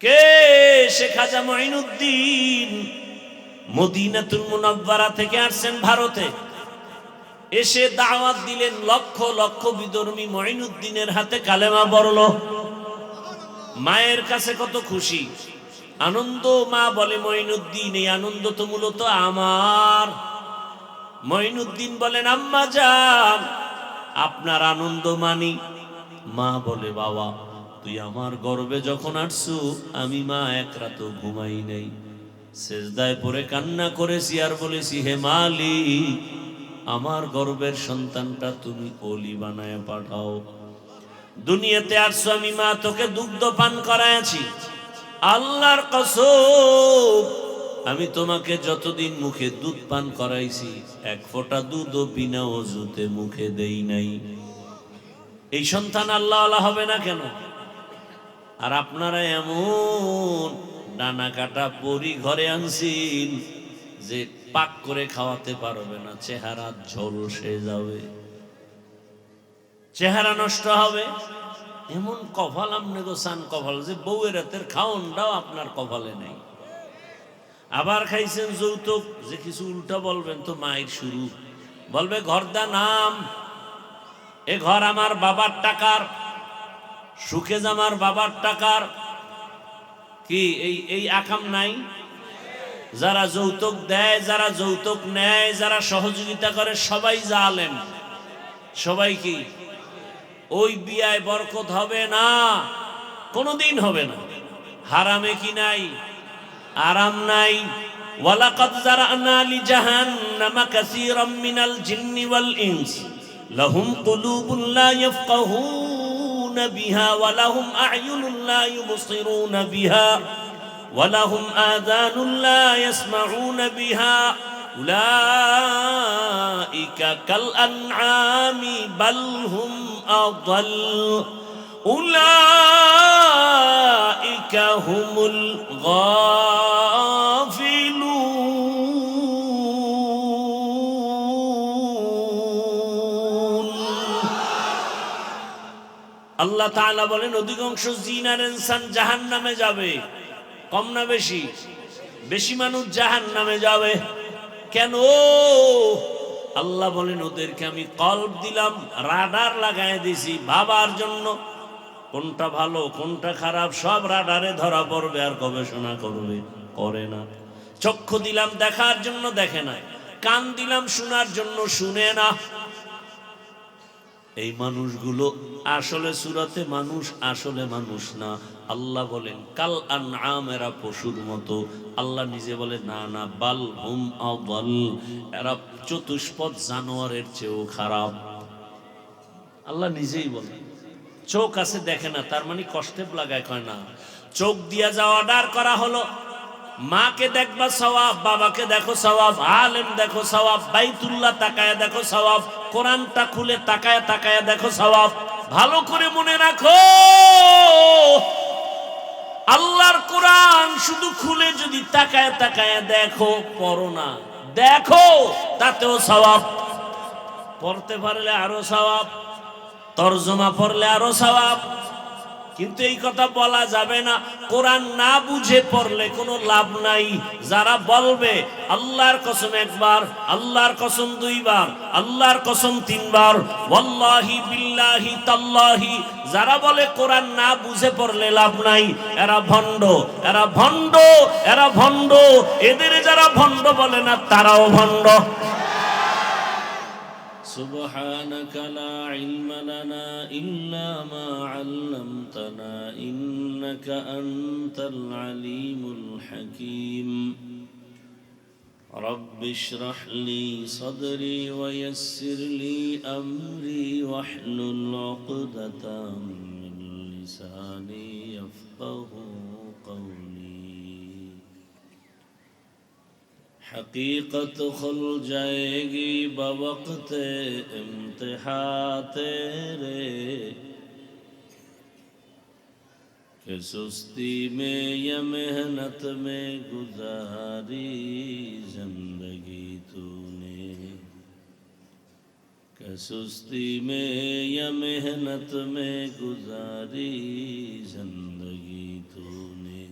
কে শেখ খাজা মঈনুদ্দিন মদিনাতুল মুনাওয়ারা থেকে আসছেন ভারতে, এসে দাওয়াত দিলেন। লক্ষ লক্ষ বিধর্মী মঈনুদ্দিনের হাতে কালেমা পড়ল। মায়ের কাছে কত খুশি, আনন্দ। মা বলে, মঈনুদ্দিন, এই আনন্দ তো মূলত আমার। মঈনুদ্দিন বলেন, আম্মা জান, আপনার আনন্দ মানি। মা বলে, বাবা, তুই আমার গর্ভে যখন আসছু, আমি মা এক রাতও ঘুমাই নাই, সেজদায় পড়ে কান্না করেছি আর বলেছি, হে মালিক, আমার গর্ভের সন্তানটা তুমি ওলি বানায় পাঠাও। দুনিয়াতে আসছো, আমি মা তোকে দুগ্ধ পান করাইছি। আল্লাহর কসম, আমি তোমাকে যতদিন মুখে দুধ পান করাইছি, এক ফোঁটা দুধও বিনা ওযুতে মুখে দেই নাই। এই সন্তান আল্লাহ আল্লাহ হবে না কেন? আর আপনারা এমন ডানা কাটা পরি ঘরে আনছেন যে পাক করে খাওয়াতে পারবে না, চেহারা ঝলসে যাবে, চেহারা নষ্ট হবে। এমন কপাল আপনি গোসান কপাল যে বউয়ের রাতের খাওনটাও আপনার কপালে নেই। আবার খাইছেন যৌতুক, যে কিছু উল্টা বলবেন তো মায়ের শুরু, বলবে ঘরদা নাম, এ ঘর আমার বাবার টাকার, সুখেজ আমার বাবার টাকার। কি এই আকাম নাই? যারা যৌতুক দেয়, যারা যৌতুক নেয়, যারা সহযোগিতা করে, সবাই জালেম, সবাই কি? ওই বিয়ায় বরকত হবে না, কোনদিন হবে না। হারামে কি নাই? আরাম নাই। ওয়ালাকাদ যারানা লিজাহান্নামা কাসীরাম মিনাল জিন্নি ওয়াল ইনস লাহুম কুলুবুন লা ইয়াফকাহুনা বিহা ওয়া লাহুম আ'য়ুনুন লা ইউবসিরুনা বিহা ওয়া লাহুম আযানুন লা ইয়াসমাউনা বিহা উলাইকা কাল আনআমি বাল হুম আযাল উলাইকা হুমুল গাফিলুন। আল্লাহ তাআলা বলেন, অধিকাংশ জিন আর ইনসান জাহান্নামে যাবে। কম না বেশি? বেশি মানুষ জাহান্নামে যাবে। কেন? আল্লাহ বলেন, ওদেরকে আমি কলব দিলাম, রাডার লাগাই দিছি ভাবার জন্য। কোনটা ভালো কোনটা খারাপ সব রাডারে ধরা পড়বে, আর গবেষণা করবে, করে না। চক্ষু দিলাম দেখার জন্য, দেখে না। কান দিলাম শোনার জন্য, শুনে না। এই মানুষগুলো আসলে সূরাতে মানুষ, আসলে মানুষ না। আল্লাহ বলেন কাল আনআম, এরা পশুর মতো। আল্লাহ নিজে বলে না না, বাল হুম আযাল, এরা চতুষ্পদ জানোয়ারের চেয়েও খারাপ। আল্লাহ নিজেই বলে। চোখ আছে দেখে না, তার মানে কষ্টে লাগায়, কয় না। চোখ দিয়া যা অর্ডার করা হলো, মাকে দেখবা সওয়াব, বাবাকে দেখো সওয়াব, আলেম দেখো সওয়াব, বাইতুল্লাহ তাকায়া দেখো সওয়াব, কোরআনটা খুলে তাকায়া তাকায়া দেখো সওয়াব। ভালো করে মনে রাখো, আল্লাহর কোরআন শুধু খুলে যদি তাকায়া তাকায়া দেখো, পড়ো না, দেখো, তাতেও সওয়াব। পড়তে পারলে আরো সওয়াব, তরজমা পড়লে আরো সওয়াব। কিন্তু এই কথা বলা যাবে না, কোরআন না বুঝে পড়লে কোনো লাভ নাই। যারা বলবে আল্লাহর কসম একবার, আল্লাহর কসম দুইবার, আল্লাহর কসম তিনবার, ওয়াল্লাহি বিল্লাহি তাল্লাহি, যারা বলে কোরআন না বুঝে পড়লে লাভ নাই, এরা ভণ্ড, এরা ভণ্ড, এরা ভণ্ড। এদের যারা ভণ্ড বলে না, তারাও ভণ্ড। سبحانك لا علم لنا إلا ما علمتنا إنك أنت العليم الحكيم رب اشرح لي صدري ويسر لي أمري واحلل عقدة من لساني يفقه قولي حقیقت کھل جائے گی بوقت امتحان تیرے کہ سستی میں یا محنت میں گزاری زندگی تو نے کہ سستی میں یا محنت میں گزاری زندگی تو نے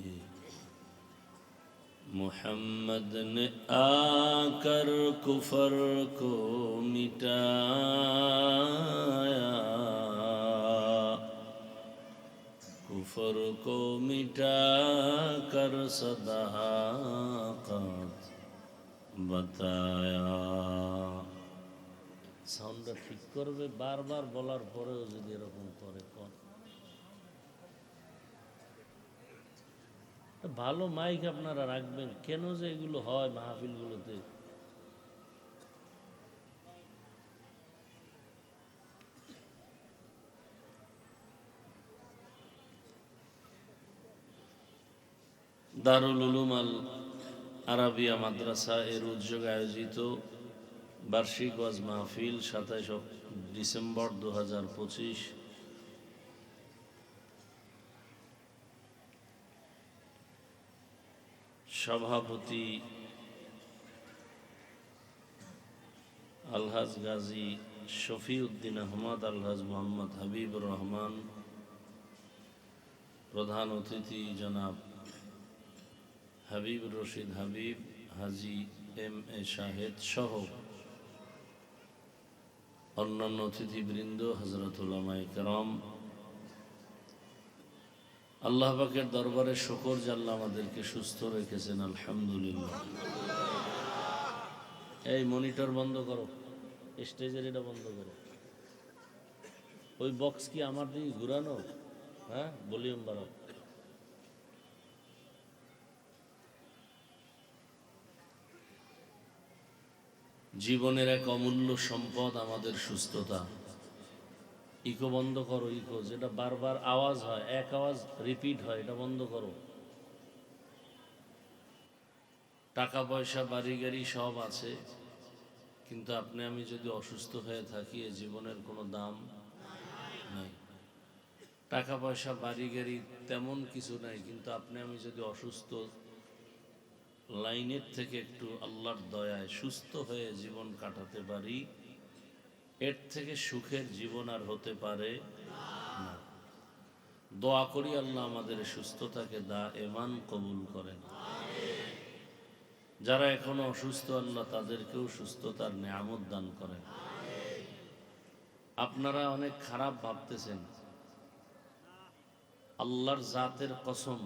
मोहम्मद ने आकर कुफर को मिटाया, कुफर को मिटा कर सदाकत बताया। সাউন্ডটা ঠিক করবে, বারবার বলার পরেও যদি এরকম করে কোন ভালো মাইক আপনারা রাখবেন কেন যে এগুলো হয় মাহফিলগুলোতে। দারুল উলুম আল আরাবিয়া মাদ্রাসা এর উদ্যোগে আয়োজিত বার্ষিক ওয়াজ মাহফিল 27 ডিসেম্বর 2025 সভাপতি আলহাজ গাজী শফিউদ্দিন আহমদ, আলহাজ মোহাম্মদ হাবিবুর রহমান, প্রধান অতিথি জনাব হাবিব রশিদ হাবিব, হাজী এম.এ. শাহেদ সহ অন্যান্য অতিথিবৃন্দ, হযরত উলামায়ে কেরাম, আল্লাহ পাকের দরবারে শুকর যে আল্লাহ আমাদেরকে সুস্থ রেখেছেন, আলহামদুলিল্লাহ। এই মনিটর বন্ধ করো, স্টেজের এটা বন্ধ করো। ওই বক্স কি আমার দিকে ঘুরানো? হ্যাঁ, ভলিউম বাড়াও। জীবনের এক অমূল্য সম্পদ আমাদের সুস্থতা। ইকো বন্ধ করো, ইকো যেটা বারবার আওয়াজ হয়, এক আওয়াজ রিপিট হয়, এটা বন্ধ করো। টাকা পয়সা বাড়ি গাড়ি সব আছে, কিন্তু আপনি আমি যদি অসুস্থ হয়ে থাকি এ জীবনের কোনো দাম নাই। টাকা পয়সা বাড়ি গাড়ি তেমন কিছু নাই, কিন্তু আপনি আমি যদি অসুস্থ লাইনের থেকে একটু আল্লাহর দয়ায় সুস্থ হয়ে জীবন কাটাতে পারি, এর থেকে সুখের জীবন আর হতে পারে না। দোয়া করি আল্লাহ আমাদের সুস্থতাকে দায়েমান কবুল করেন। যারা এখনো অসুস্থ আল্লাহ তাদেরকেও সুস্থতার নেয়ামত দান করেন। আপনারা অনেক খারাপ ভাবতেছেন, আল্লাহর জাতের কসম,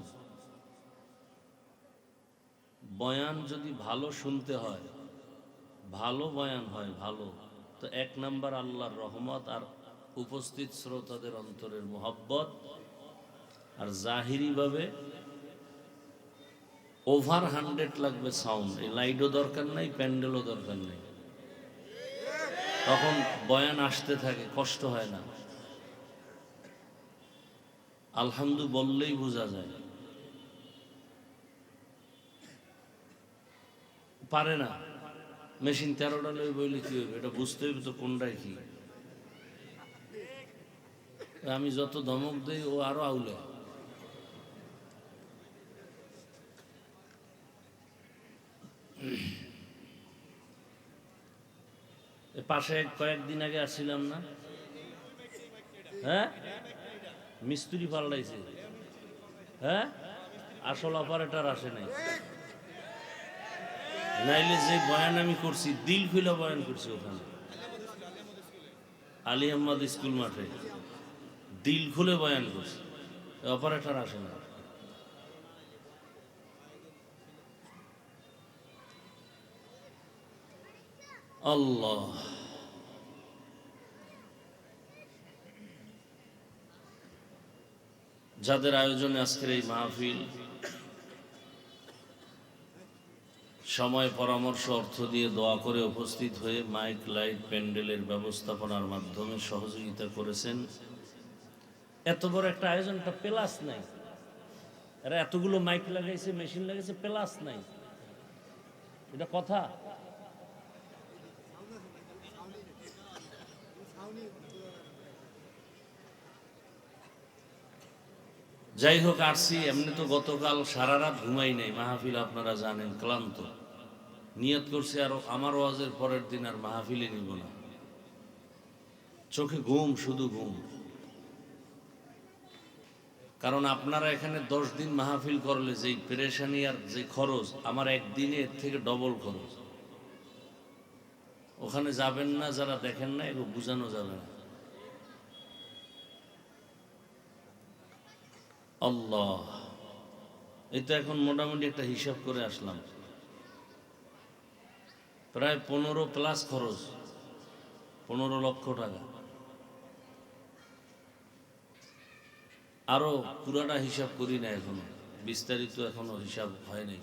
বয়ান যদি ভালো শুনতে হয়, ভালো বয়ান হয় ভালো, তো 1 নাম্বার আল্লাহর রহমত আর উপস্থিত শ্রোতাদের অন্তরের মোহাব্বত, আর জাহিরি ভাবে ওভার 100 লাগবে সাউন্ড। এই লাইটও দরকার নাই, প্যান্ডেলও দরকার নেই, তখন বয়ান আসতে থাকে, কষ্ট হয় না। আলহামদুলিল্লাহ বললেই বোঝা যায়। পারে না, মেশিন 13টা লই বইলে কি হবে, এটা বুঝতে হবে তো কোনটাই কি। আমি যত ধমক দেই ও আরো আউলে। পাশে কয়েকদিন আগে আসছিলাম না, হ্যাঁ মিস্ত্রি পাল্টাইছে, হ্যাঁ আসল অপারেটর আসে নাই। নাইলে যে বয়ান আমি করছি দিল খুলে বয়ান করছি, ওখানে আলী আহমদ স্কুল মাঠে দিল খুলে বয়ান করছি, অপারেটর আসে না। আল্লাহ, যাদের আয়োজনে আজকের এই মাহফিল, সময় পরামর্শ অর্থ দিয়ে দোয়া করে উপস্থিত হয়ে মাইক লাইট প্যান্ডেলের ব্যবস্থাপনার মাধ্যমে সহযোগিতা করেছেন। এত বড় একটা আয়োজনটা প্লাস নাই, এরা এতগুলো মাইক লাগাইছে, মেশিন লাগাইছে, প্লাস নাই, এটা কথা? যাই হোক, আসছি এমনি তো গতকাল সারা রাত ঘুমাই নাই, মাহফিল আপনারা জানেন, ক্লান্ত। নিয়ত করছি আর আমার ওয়াজের পরের দিন আর মাহফিলে নিব না, চোখে ঘুম, শুধু ঘুম। কারণ আপনারা এখানে 10 দিন মাহফিল করলে যেই পেরেশানি আর যে খরচ, আমার একদিনে এর থেকে ডবল খরচ। ওখানে যাবেন না, যারা দেখেন না এগুলো বোঝানো যাবে না। আল্লাহ, এই তো এখন মোটামুটি একটা হিসাব করে আসলাম, প্রায় 15+ খরচ, 15 লক্ষ টাকা। আরো পুরাটা হিসাব করি না এখনো, বিস্তারিত এখনো হিসাব হয় নাই।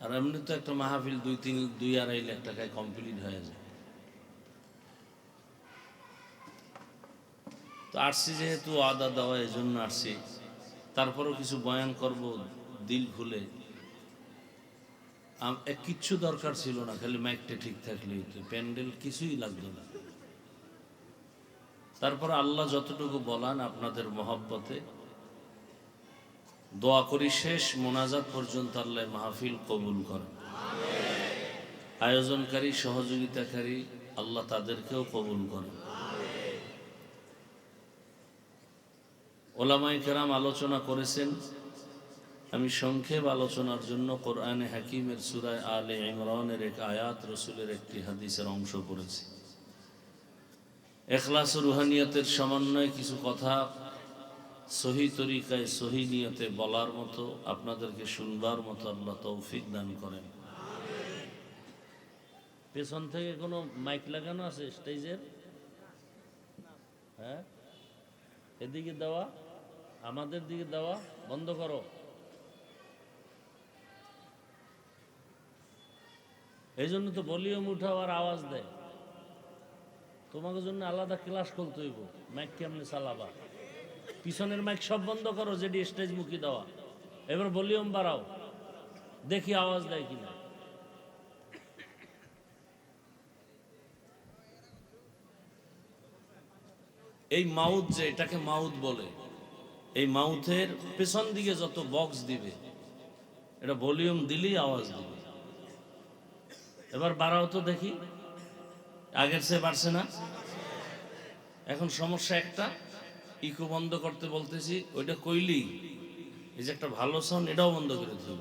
আর এমনি তো একটা মাহফিল 2-2.5 লাখ টাকায় কমপ্লিট হয়ে যায়। তো আসছি যেহেতু আদা দেওয়া, এই জন্য আসছি। তারপরেও কিছু বয়ান করব দিল খুলে। কিচ্ছু দরকার ছিল না, খালি মাইকটা ঠিক থাকলেই তো, প্যান্ডেল কিছুই লাগতো না। তারপর আল্লাহ যতটুকু বলান আপনাদের মহব্বতে দোয়া করি, শেষ মোনাজাত পর্যন্ত আল্লাহ মাহফিল কবুল করেন। আয়োজনকারী, সহযোগিতাকারী আল্লাহ তাদেরকেও কবুল করেন। ওলামায়ে কেরাম আলোচনা করেছেন, আমি সংক্ষেপ আলোচনার জন্য কোরআনে হাকিমের সূরা আলে ইমরানের এক আয়াত, রসুলের একটি হাদিসের অংশ পড়েছি। ইখলাস ও রুহানিয়তের সমন্বয়ে কিছু কথা সহি তরিকায়, সহি নিয়তে বলার মতো, আপনাদেরকে শুনবার মতো আল্লাহ তৌফিক দান করেন। পেছন থেকে কোনো মাইক লাগানো আছে স্টেজের? হ্যাঁ, এদিকে দেওয়া, আমাদের দিকে দেওয়া বন্ধ করো। এই জন্য তো ভলিউম উঠাও আর আওয়াজ দেয়। তোমাকে জন্য আলাদা ক্লাস করতে হইব, মাইক কেমনে চালাবা। পিছনের মাইক সব বন্ধ করো, যেটি স্টেজ মুখী দেওয়া। এবার ভলিউম বাড়াও, দেখি আওয়াজ দেয় কিনা। এই মাউথ, যে এটাকে মাউথ বলে, এই মাউথের পেছন দিকে যত বক্স দিবে, এটা ভলিউম দিলেই আওয়াজ দিবে। এবার বাড়াও তো দেখি, আগের চেয়ে বাড়ছে না? এখন সমস্যা একটা, ইকো বন্ধ করতে বলতেছি, ওইটা কইলি এই যে একটা ভালো সাউন্ড, এটাও বন্ধ করে দেব।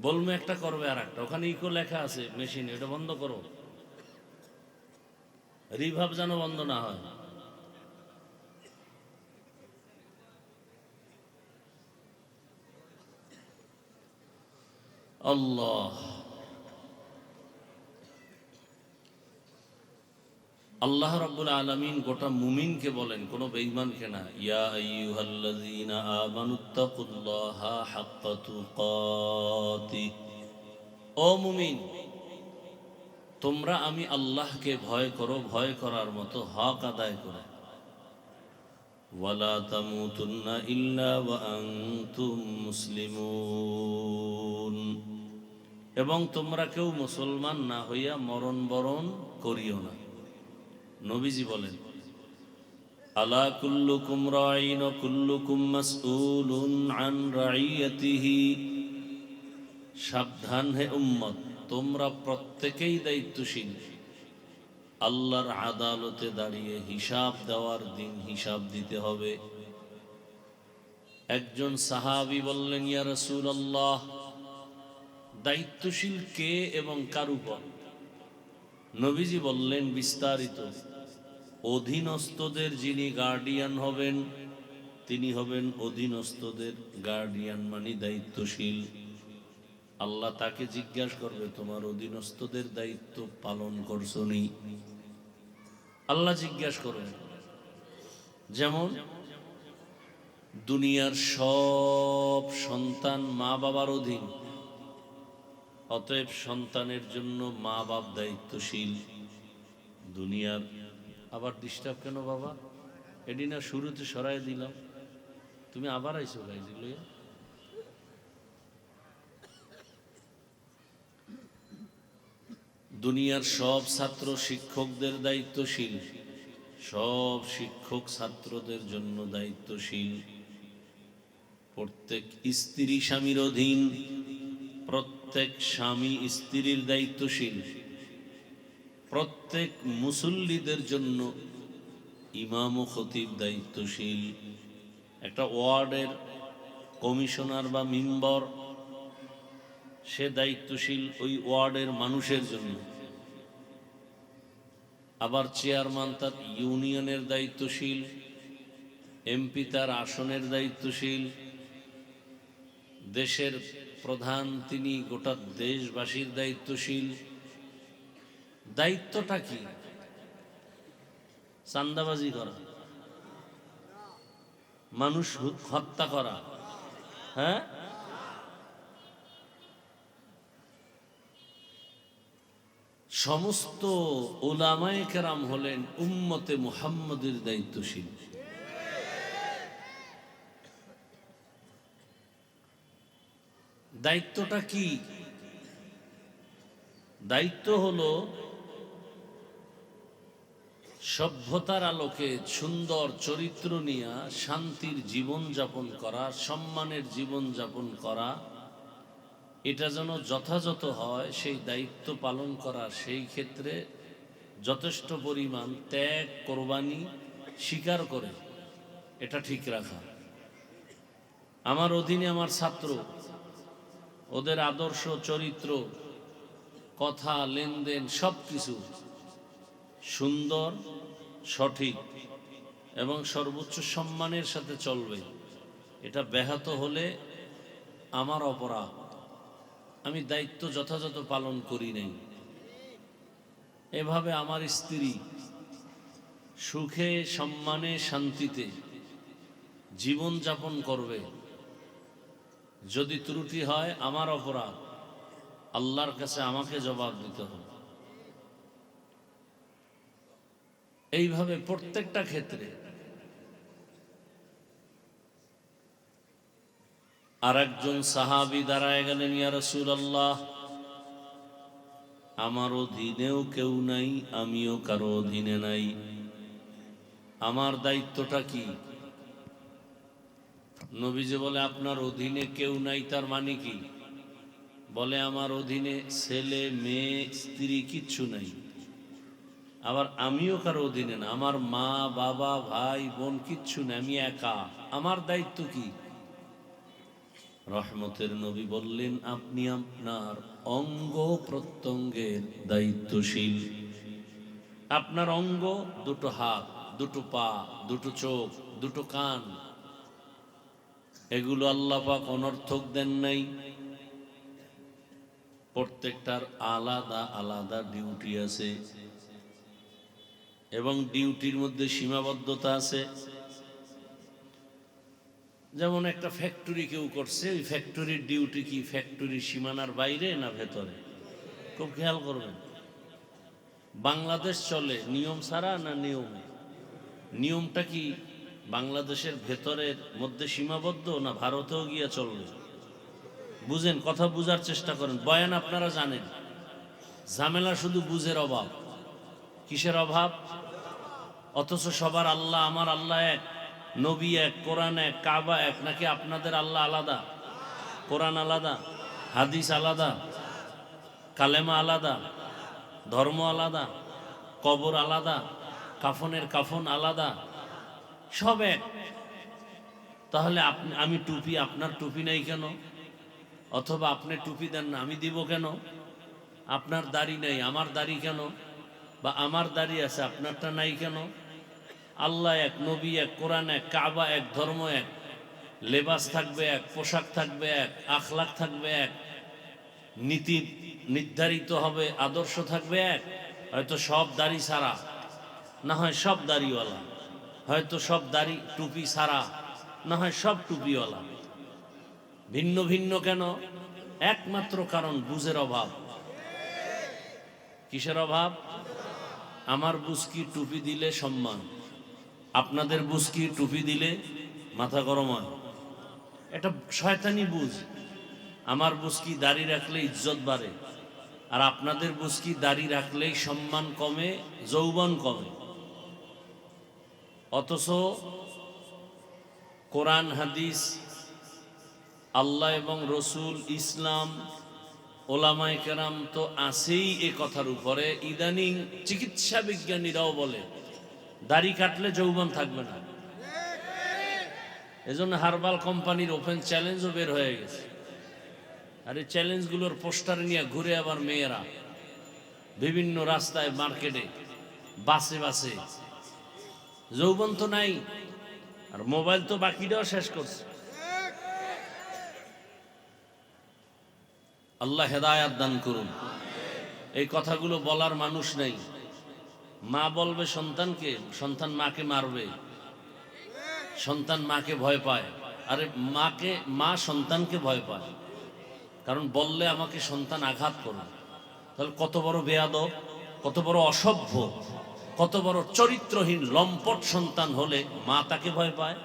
বলবো একটা, করবে আর একটা, ওখানে ইকো লেখা আছে মেশিনে, ওটা বন্ধ করো। রিভাব যেন বন্ধ না হয়। আল্লাহ, আল্লাহ রাব্বুল আলামিন গোটা মুমিনকে বলেন, কোনো বেঈমানকে না। ইয়া আইয়ুহাল্লাযীনা আমানুত্তাকুল্লাহা হাক্কা তুকাতিহ, ও মুমিন তোমরা আমি আল্লাহকে ভয় করো, ভয় করার মতো হক আদায় করে। ওয়ালা তামুতুন্না ইল্লা ওয়া আনতুম মুসলিমুন, এবং তোমরা কেউ মুসলমান না হইয়া মরণ বরণ করিও না। নবীজি বলেন, আলা কুল্লুকুম রাঈন ওয়া কুল্লুকুম মাসউলুন আন রাইয়াতিহি, সাবধান হে উম্মত, তোমরা প্রত্যেকেই দায়িত্বশীল। আল্লাহর আদালতে দাঁড়িয়ে হিসাব দেওয়ার দিন হিসাব দিতে হবে। একজন সাহাবী বললেন, ইয়া রাসূলুল্লাহ, দায়িত্বশীল কে এবং কার উপর? নবীজি বললেন বিস্তারিত, অধীনস্থদের যিনি গার্ডিয়ান হবেন তিনি হবেন অধীনস্থদের গার্ডিয়ান, মানে দায়িত্বশীল। আল্লাহ তাকে জিজ্ঞাসা করবে, তোমার অধীনস্থদের দায়িত্ব পালন করছো নি? আল্লাহ জিজ্ঞাসা করবেন। যেমন দুনিয়ার সব সন্তান মা বাবার অধীন, অতএব সন্তানের জন্য মা বাপ দায়িত্বশীল। দুনিয়ার, আবার ডিস্টার্ব কেন বাবা? এটি না শুরুতে সরাই দিলাম, তুমি আবার আইসো গাই দিল। দুনিয়ার সব ছাত্র শিক্ষকদের দায়িত্বশীল, সব শিক্ষক ছাত্রদের জন্য দায়িত্বশীল। প্রত্যেক স্ত্রী স্বামীর অধীন, প্রত্যেক স্বামী স্ত্রীর দায়িত্বশীল। প্রত্যেক মুসল্লিদের জন্য ইমাম ও খতিব দায়িত্বশীল, একটা ওয়ার্ডের কমিশনার বা মেম্বার সে দায়িত্বশীল ওই ওয়ার্ডের মানুষের জন্য, আবার চেয়ারম্যান তার ইউনিয়নের দায়িত্বশীল, এমপি তার আসনের দায়িত্বশীল, দেশের প্রধান তিনি গোটা দেশবাসীর দায়িত্বশীল। দায়িত্বটা কি? চান্দাবাজি করা, মানুষ হত্যা করা? হ্যাঁ, সমস্ত উলামায়ে কেরাম হলেন উম্মতে মুহাম্মদের দায়িত্বশীল। দায়িত্বটা কি? দায়িত্ব হলো সভ্যতার আলোকে সুন্দর চরিত্র নিয়ে শান্তির জীবন যাপন করা, সম্মানের জীবন যাপন করা, এটা যেন যথাযথ হয় সেই দায়িত্ব পালন করা, সেই ক্ষেত্রে যথেষ্ট পরিমাণ ত্যাগ কোরবানি স্বীকার করে এটা ঠিক রাখা। আমার অধীনে আমার ছাত্র, ওদের আদর্শ চরিত্র কথা লেনদেন সব কিছু সুন্দর সঠিক এবং সর্বোচ্চ সম্মানের সাথে চলবে। এটা ব্যাহত হলে আমার অপরাধ, আমি দায়িত্ব যথাযথ পালন করি নাই। এভাবে আমার স্ত্রী সুখে সম্মানে শান্তিতে জীবন যাপন করবে। যদি ত্রুটি হয় আমার অপরাধ, আল্লাহর কাছে আমাকে জবাব দিতে হবে। এইভাবে প্রত্যেকটা ক্ষেত্রে। আর একজন সাহাবী দাঁড়ায় গেলেন, ইয়া রাসূলুল্লাহ, আমার অধীনেও কেউ নাই, আমিও কারো অধীনে নাই, আমার দায়িত্বটা কি? নবীজি বলে, আপনার অধীনে কেউ নাই তার মানে কি? বলে, আমার অধীনে ছেলে মেয়ে স্ত্রী কিচ্ছু নাই, আবার আমিও কারো অধীনে না, আমার মা বাবা ভাই বোন কিচ্ছু নেই, আমি একা, আমার দায়িত্ব কি? রহমতের নবী বললেন, আপনি আপনার অঙ্গ প্রত্যঙ্গের দায়িত্বশীল। আপনার অঙ্গ, দুটো হাত, দুটো পা, দুটো চোখ, দুটো কান, এগুলো আল্লাহ পাক অনর্থক দেন নাই। প্রত্যেকটার আলাদা আলাদা ডিউটি আছে এবং ডিউটির মধ্যে সীমাবদ্ধতা আছে। যেমন একটা ফ্যাক্টরি কেউ করছে, ওই ফ্যাক্টরির ডিউটি কি ফ্যাক্টরির সীমানার বাইরে না ভেতরে? খুব খেয়াল করবেন। বাংলাদেশ চলে নিয়ম ছাড়া না নিয়মে? নিয়মটা কি বাংলাদেশের ভেতরের মধ্যে সীমাবদ্ধ না ভারতেও গিয়ে চলবে? বুঝেন, কথা বুঝার চেষ্টা করেন। বয়ান আপনারা জানেন, ঝামেলা শুধু বুঝের অভাব। কিসের অভাব? অথচ সবার আল্লাহ, আমার আল্লাহ এক, নবী এক, কোরআন এক, কাবা এক, নাকি আপনাদের আল্লাহ আলাদা? কোরআন আলাদা, হাদিস আলাদা, কালেমা আলাদা, ধর্ম আলাদা, কবর আলাদা, কাফনের কাফন আলাদা, সব এক। তাহলে আমি টুপি, আপনার টুপি নাই কেন? অথবা আপনি টুপি দেন না, আমি দিব কেন? আপনার দাড়ি নাই, আমার দাড়ি কেন? বা আমার দাড়ি আছে, আপনারটা নাই কেন? আল্লাহ এক, নবী এক, কোরআন এক, কাবা এক, ধর্ম এক, লেবাস থাকবে এক, পোশাক থাকবে এক, আখলাক থাকবে এক, নীতি নির্ধারিত হবে, আদর্শ থাকবে এক। হয়তো সব দাড়ি ছাড়া, না হয় সব দাড়িওয়ালা, হয়তো সব দাড়ি টুপি ছাড়া, না হয় সব টুপিওয়ালা। ভিন্ন ভিন্ন কেন? একমাত্র কারণ বুঝের অভাব। কিসের অভাব? আমার বুঝকি টুপি দিলে সম্মান, আপনাদের বুঝকি টুপি দিলে মাথা গরম হয়। এটা শয়তানি বুঝ। আমার বুঝকি দাড়ি রাখলে ইজ্জত বাড়ে, আর আপনাদের বুঝকি দাড়ি রাখলেই সম্মান কমে, যৌবন কমে। অথচ কোরআন হাদিস, আল্লাহ এবং রসুল, ইসলাম, ওলামায়ে কেরাম তো আছেই এ কথার উপরে। ইদানিং চিকিৎসা বিজ্ঞানীরাও বলে দাড়ি কাটলে যৌবন থাকবে না। এজন্য হার্বাল কোম্পানির ওপেন চ্যালেঞ্জও বের হয়ে গেছে। আর এই চ্যালেঞ্জগুলোর পোস্টার নিয়ে ঘুরে আবার মেয়েরা বিভিন্ন রাস্তায়, মার্কেটে, বাসে বাসে। যৌবন তো নাই, আর মোবাইল তো বাকিটাও শেষ করছে। আল্লাহ হেদায়াত দান করুন। এই কথাগুলো বলার মানুষ নেই। মা বলবে সন্তানকে, সন্তান মাকে মারবে, সন্তান মাকে ভয় পায়। আরে মা সন্তানকে ভয় পায়, কারণ বললে আমাকে সন্তান আঘাত করবে। তাহলে কত বড় বেয়াদব, কত বড় অসভ্য, কত বড় চরিত্রহীন লম্পট সন্তান হলে মা তাকে ভয় পায়।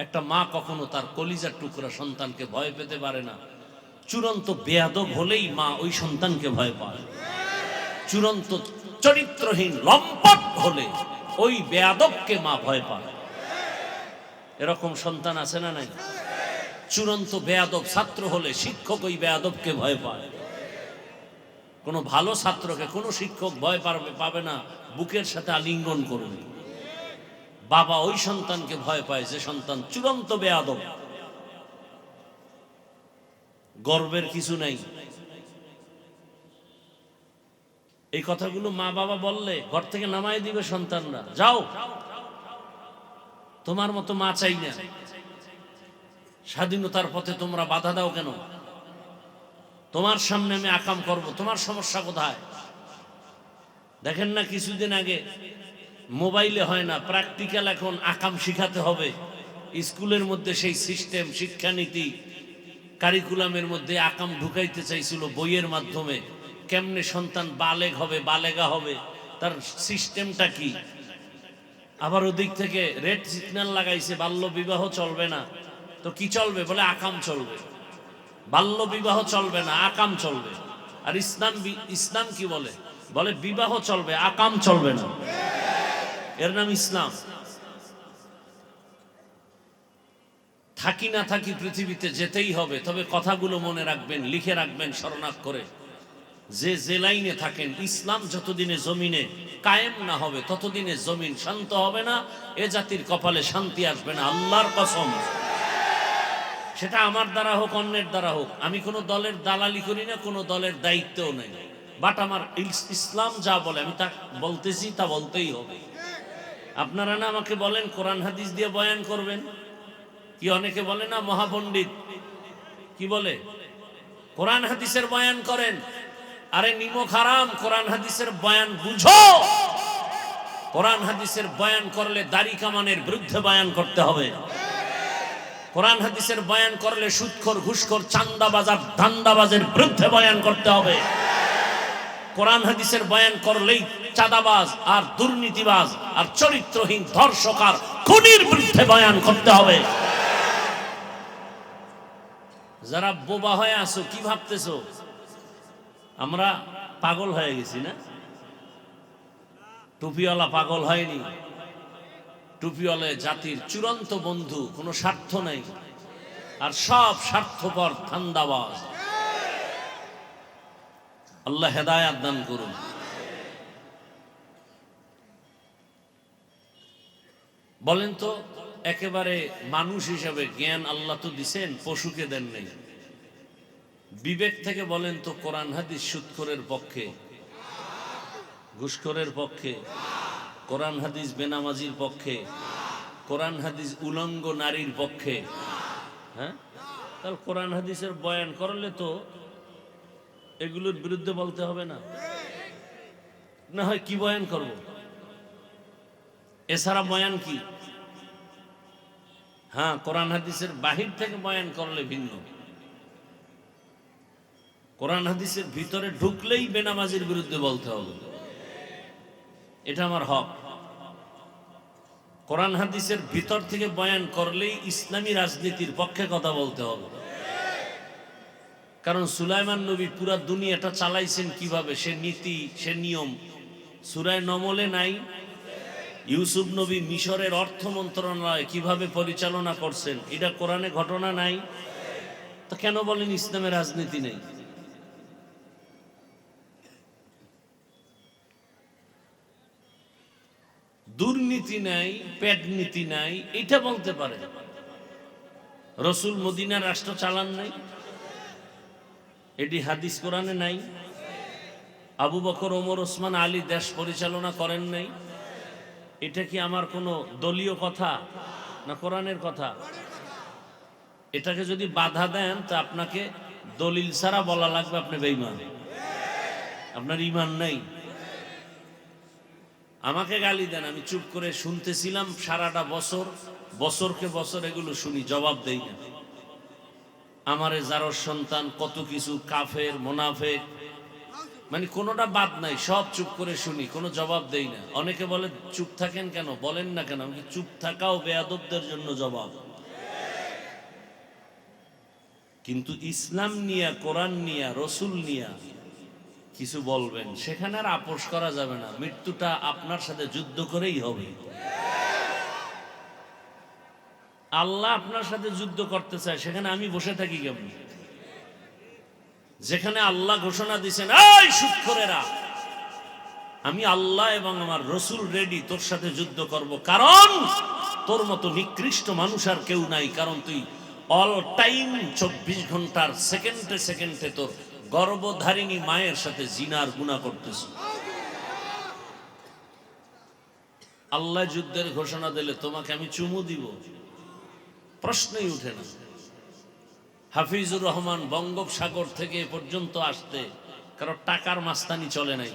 একটা মা কখনো তার কলিজার টুকরা সন্তানকে ভয় পেতে পারে না। চূড়ান্ত বেয়াদব হলেই মা ওই সন্তানকে ভয় পায়। চূড়ান্ত চরিত্রহীন লম্পট হলে ওই বেয়াদবকে মা ভয় পায়। এরকম সন্তান আছে না নাই? চূড়ান্ত বেয়াদব ছাত্র হলে শিক্ষক ওই বেয়াদবকে ভয় পায়। কোনো ভালো ছাত্রকে কোনো শিক্ষক ভয় পাবে না, বুকের সাথে আলিঙ্গন করবে। বাবা ওই সন্তানকে ভয় পায় যে সন্তান চূড়ান্ত বেয়াদব। গর্বের কিছু নাই। এই কথাগুলো মা বাবা বললে ঘর থেকে নামাই দিবে সন্তানরা, যাও তোমার মতো মা চাই না। স্বাধীনতার পথে তোমরা বাধা দাও কেন? তোমার সামনে আমি আকাম করব, তোমার সমস্যা কোথায়? দেখেন না কিছুদিন আগে মোবাইলে হয় না, প্র্যাকটিক্যাল এখন আকাম শিখাতে হবে। স্কুলের মধ্যে সেই সিস্টেম, শিক্ষানীতি, কারিকুলামের মধ্যে আকাম ঢুকাইতে চাইছিল বইয়ের মাধ্যমে। কেমনে সন্তান বালেগ হবে, বালেগা হবে, তার সিস্টেমটা কি। আবার ওদিক থেকে রেড সিগন্যাল লাগাইছে, বাল্য বিবাহ চলবে না। তো কি চলবে? বলে আকাম চলবে। বাল্য বিবাহ চলবে না, আকাম চলবে। আর ইসলাম কি বলে? বলে বিবাহ চলবে, আকাম চলবে না। এর নাম ইসলাম। থাকি না থাকি পৃথিবীতে যেতেই হবে, তবে কথাগুলো মনে রাখবেন, লিখে রাখবেন শরণাক্ষরে। যে লাইনে থাকেন, ইসলাম যতদিনে জমিনে কায়েম না হবে ততদিনে জমিন শান্ত হবে না। এ জাতির কপালে শান্তি আসবে না, আল্লাহর কসম। সেটা আমার দ্বারা হোক, অন্যের দ্বারা হোক। আমি কোনো দলের দালালি করি না, কোনো দলের দায়িত্বও নেই। বাট আমার ইসলাম যা বলে আমি তা বলতেছি, তা বলতেই হবে। আপনারা না আমাকে বলেন কোরআন হাদিস দিয়ে বয়ান করবেন, কি অনেকে বলে না মহাপণ্ডিত, কি বলে কোরআন হাদিসের বয়ান করেন। আরে নিমক হারাম, কোরআন হাদিসের বয়ান বুঝো। কোরআন হাদিসের বয়ান করলে দাড়ি কামানের বিরুদ্ধে বয়ান করতে হবে। কোরআন হাদিসের বয়ান করলে সুদখোর, ঘুষখোর, চান্দাবাজ আর ধান্দাবাজের বিরুদ্ধে বয়ান করতে হবে। কোরআন হাদিসের বয়ান করলেই চাঁদাবাজ আর দুর্নীতিবাজ আর চরিত্রহীন ধর্ষক আর খুনির বিরুদ্ধে বয়ান করতে হবে। যারা বোবা হয়ে আছো, কি ভাবতেছো আমরা পাগল হয়ে গেছি? না, টুপিওয়ালা পাগল হয়নি। টুপিওয়ালা জাতির চূড়ান্ত বন্ধু, কোনো স্বার্থ নেই, আর সব স্বার্থপর ধান্দাবাজ। আল্লাহ হেদায়াত দান করুন। বলেন তো, একেবারে মানুষ হিসাবে জ্ঞান আল্লাহ তো দিছেন, পশুকে দেন নেই। বিবেক থেকে বলেন তো, কোরআন হাদিস সুদখোরের পক্ষে, ঘুষখোরের পক্ষে, কোরআন হাদিস বেনামাজির পক্ষে, কোরআন হাদিস উলঙ্গ নারীর পক্ষে। হ্যাঁ, তাহলে কোরআন হাদিসের বয়ান করলে তো এগুলোর বিরুদ্ধে বলতে হবে না? না হয় কি বয়ান করব? এছাড়া বয়ান কি? হ্যাঁ, কোরআন হাদিসের বাহির থেকে বয়ান করলে ভিন্ন। কোরআন হাদিসের ভিতরে ঢুকলেই বেনামাজির বিরুদ্ধে বলতে হবে, এটা আমার হক। কোরআন হাদিসের ভিতর থেকে বয়ান করলেই ইসলামী রাজনীতির পক্ষে কথা বলতে হবে। কারণ সুলাইমান নবী পুরা দুনিয়াটা চালাইছেন কিভাবে, সে নীতি, সে নিয়ম সূরা নমলে নাই? ইউসুফ নবী মিশরের অর্থ মন্ত্রণালয় কিভাবে পরিচালনা করছেন, এটা কোরআনে ঘটনা নাই? তো কেন বলেন ইসলামের রাজনীতি নেই? দুর্নীতি নাই, পেট নীতি নাই, এটা বলতে পারে। রসুল মদিনার রাষ্ট্র চালান নাই, এটি হাদিস কোরআনে নাই। আবু বকর, ওমর, ওসমান, আলী দেশ পরিচালনা করেন নাই। এটা কি আমার কোনো দলীয় কথা না কোরআনের কথা? এটাকে যদি বাধা দেন তো আপনাকে দলিল ছাড়া বলা লাগবে আপনি বেঈমান, আপনার ঈমান নেই। আমাকে গালি দেন, আমি চুপ করে শুনতেছিলাম সারাটা বছর, বছরকে বছর এগুলো শুনি, জবাব দেই না। আমারে জারর সন্তান কত কিছু, কাফের মুনাফিক, মানে কোনোটা বাদ নাই, সব চুপ করে শুনি, কোনো জবাব দেই না। অনেকে বলে চুপ থাকেন কেন, বলেন না কেন? আমি চুপ থাকাও বেয়াদবদের জন্য জবাব। কিন্তু ইসলাম নিয়া, কোরআন নিয়া, রসুল নিয়া কিছু বলবেন, সেখানে আর আপোষ করা যাবে না। মৃত্যুটা আপনার সাথে যুদ্ধ করেই হবে। আল্লাহ আপনার সাথে যুদ্ধ করতে চায়, সেখানে আমি বসে থাকি কেমন? যেখানে আল্লাহ ঘোষণা দিয়েছেন, এই সুৎখোরেরা, আমি আল্লাহ এবং আমার রসুল রেডি তোর সাথে যুদ্ধ করব, কারণ তোর মতো নিকৃষ্ট মানুষ আর কেউ নাই। কারণ তুই অল টাইম 24 ঘন্টার সেকেন্ডে সেকেন্ডে তোর গর্ভধারিণী মায়ের সাথে জিনার গুনাহ করতেছ। আল্লাহ যুদ্ধের ঘোষণা দিলে তোমাকে আমি চুমু দিব, প্রশ্নই উঠে না। হাফিজুর রহমান বঙ্গোপসাগর থেকে পর্যন্ত আসতে কারণ টাকার মাস্তানি চলে নাই,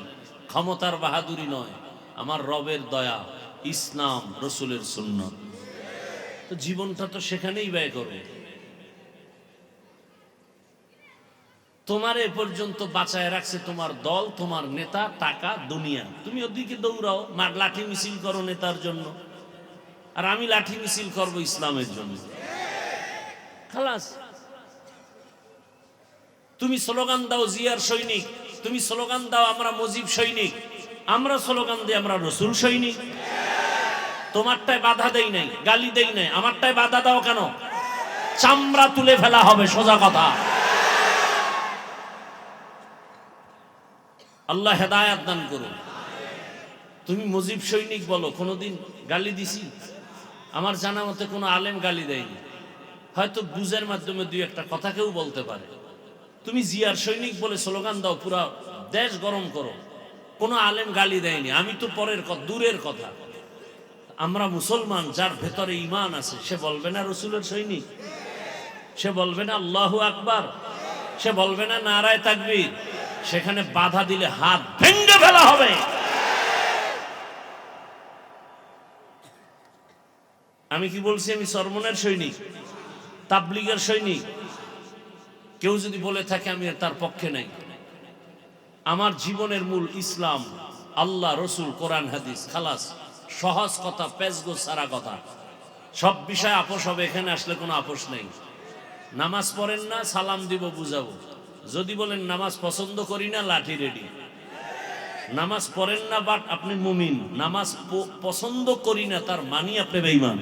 ক্ষমতার বাহাদুরি নয়, আমার রবের দয়া, ইসলাম, রসুলের সুন্নাত। তো জীবনটা তো সেখানেই ব্যয় করবে। তোমার এ পর্যন্ত বাঁচায় রাখছে তোমার দল, তোমার নেতা, টাকা, দুনিয়া। তুমি ওদিকে দৌড়াও, লাঠি মিছিল করো নেতার জন্য, আর আমি লাঠি মিছিল করবো ইসলামের জন্য। খালাস। তুমি স্লোগান দাও জিয়ার সৈনিক, তুমি স্লোগান দাও আমরা মুজিব সৈনিক, আমরা স্লোগান দিই আমরা রসুল সৈনিক। তোমারটায় বাধা দেই নাই, গালি দেই নাই, আমারটায় বাধা দাও কেন? চামড়া তুলে ফেলা হবে, সোজা কথা। আল্লাহ হেদায়াত দান করুন। তুমি মুজিব সৈনিক বলো, কোনোদিন গালি দিছি? আমার জানা মতে কোনো আলেম গালি দেয়নি, হয়তো বুঝের মাধ্যমে দুই একটা কথা কেউ বলতে পারে। তুমি জিয়ার সৈনিক বলে স্লোগান দাও, পুরা দেশ গরম করো, কোনো আলেম গালি দেয়নি। আমি তো পরের দূরের কথা, আমরা মুসলমান, যার ভেতরে ঈমান আছে, সে বলবে না রসুলের সৈনিক? সে বলবে না আল্লাহু আকবার? সে বলবে না নারায়ে তাকবীর? সেখানে বাধা দিলে হাত ভেঙে ফেলা হবে। আমি কি বলছি? আমি সরমনের সৈনিক, তাবলীগের সৈনিক? কেউ যদি বলে থাকে আমি তার পক্ষে নাই। আমার জীবনের মূল ইসলাম, আল্লাহ, রসুল, কোরআন, হাদিস। খালাস। সহজ কথা, পেজগো সারা কথা। সব বিষয় আপোষ হবে, এখানে আসলে কোনো আপোষ নেই। নামাজ পড়েন না, সালাম দিব, বুঝাবো। যদি বলেন নামাজ পছন্দ করি না, লাঠি রেডি। নামাজ পড়েন না বাট আপনি মুমিন, নামাজ পছন্দ করি না তার মানি আপনি বেঈমান।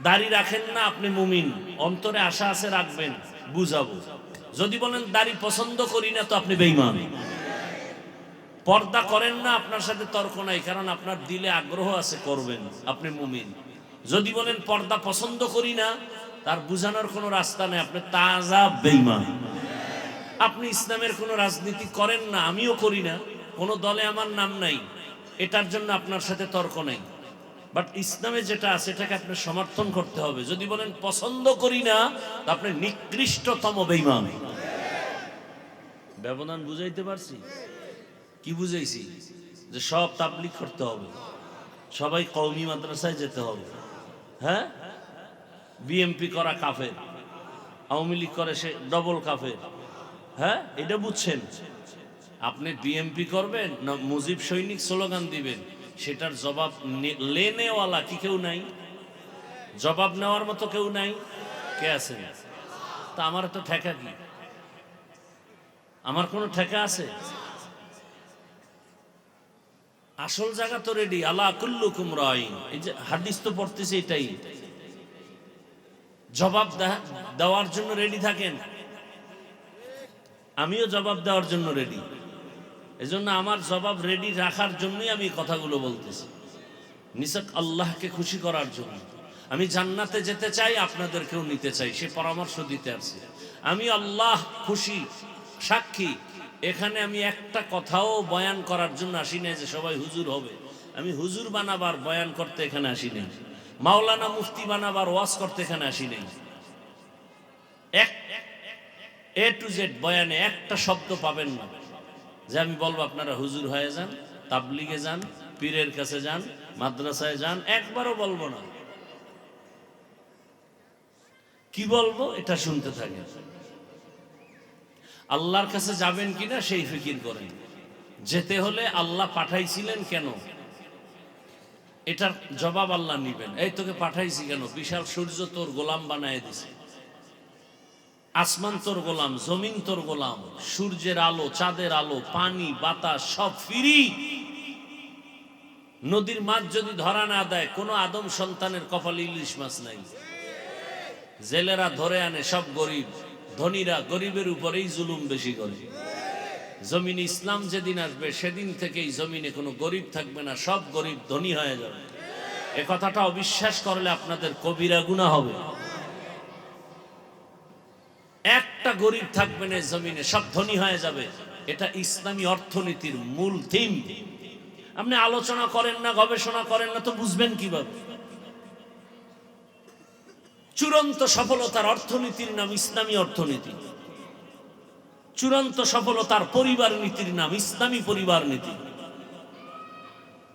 দাড়ি রাখেন না, আপনি মুমিন, অন্তরে আশা আছে রাখবেন, বুঝাবো। যদি বলেন দাড়ি পছন্দ করি না, তো আপনি বেঈমান। পর্দা করেন না, আপনার সাথে তর্ক নাই, কারণ আপনার দিলে আগ্রহ আছে, করবেন, আপনি মুমিন। যদি বলেন পর্দা পছন্দ করি না, তার বুঝানোর কোনো রাস্তা নেই, আপনি তাজা বেঈমান। আপনি ইসলামের কোনো রাজনীতি করেন না, আমিও করি না, কোনো দলে আমার নাম নাই, এটার জন্য আপনার সাথে তর্ক নাই। বাট ইসলামে যেটা আছে এটাকে আপনি সমর্থন করতে হবে। যদি বলেন পছন্দ করি না, আপনি নিকৃষ্টতম বেঈমান। ব্যবধান বুঝাইতে পারছি? কি বুঝাইছি? যে সব তাবলীগ করতে হবে, সবাই কওমি মাদ্রাসায় যেতে হবে। হ্যাঁ, বিএমপি করা কাফের, আওয়ামী লীগ করে সে ডবল কাফের। হ্যাঁ, এটা বুঝছেন? আপনি বিএমপি করবেন না মুজিব সৈনিক স্লোগান দিবেন, সেটার জবাব লেনেওয়ালা কি কেউ নাই? জবাব নেওয়ার মতো কেউ নাই? কে আছেন? তা আমার তো ঠেকা কি? আমার কোনো ঠেকা আছে? আসল জায়গা তো রেডি। আলা কুল্লুকুম রাইন, এই যে হাদিস তো পড়তেছে, এটাই জবাব দেওয়ার জন্য রেডি থাকেন। আমিও জবাব দেওয়ার জন্য রেডি। এজন্য আমার জবাব রেডি রাখার জন্যই আমি কথাগুলো বলতেছি। নিছক আল্লাহকে খুশি করার জন্য। আমি জান্নাতে যেতে চাই, আপনাদেরকেও নিতে চাই, সে পরামর্শ দিতে আসছি। আমি আল্লাহ খুশি সাক্ষী, এখানে আমি একটা কথাও বয়ান করার জন্য আসি নাই যে সবাই হুজুর হবে। আমি হুজুর বানাবার বয়ান করতে এখানে আসি নাই, মাওলানা মুফতি বানাবার ওয়াজ করতে এখানে আসি নাই। এক এ টু জেড বয়ানে একটা শব্দ পাবেন না যে আমি বলবো আপনারা হুজুর হয়ে যান, তাবলিগে যান, পীরের কাছে যান, মাদ্রাসায় যান, একবারও বলবো না। কি বলবো এটা শুনতে থাকেন। আল্লাহর কাছে যাবেন কিনা সেই ফিকির করেন। যেতে হলে আল্লাহ পাঠাইছিলেন কেন, এটার জবাব আল্লাহ নিবেন। এই তোকে পাঠাইছি কেন? বিশাল সূর্য তোর গোলাম বানায় দিছে, আসমান তোর গোলাম, জমিন তোর গোলাম, সূর্যের আলো, চাঁদের আলো, পানি, বাতাস সব ফ্রি। নদীর মাছ যদি ধরা না দেয়, কোনো আদম সন্তানের কপালে ইলিশ মাছ নাই। জেলেরা ধরে আনে সব গরিব, ধনীরা গরিবের উপরেই জুলুম বেশি করে। জমিনে ইসলাম যেদিন আসবে সেদিন থেকেই জমিনে কোনো গরিব থাকবে না, সব গরিব ধনী হয়ে যাবে। এ কথাটা অবিশ্বাস করলে আপনাদের কবিরা গুনাহ হবে। একটা গরিব থাকবে না জমিনে, সব ধনী হয়ে যাবে। এটা ইসলামী অর্থনীতির মূল থিম। আপনি আলোচনা করেন না, গবেষণা করেন না, তো বুঝবেন কিভাবে? চূড়ান্ত সফলতার অর্থনীতির নাম ইসলামী অর্থনীতি। চূড়ান্ত সফলতার পরিবার নীতির নাম ইসলামী পরিবার নীতি।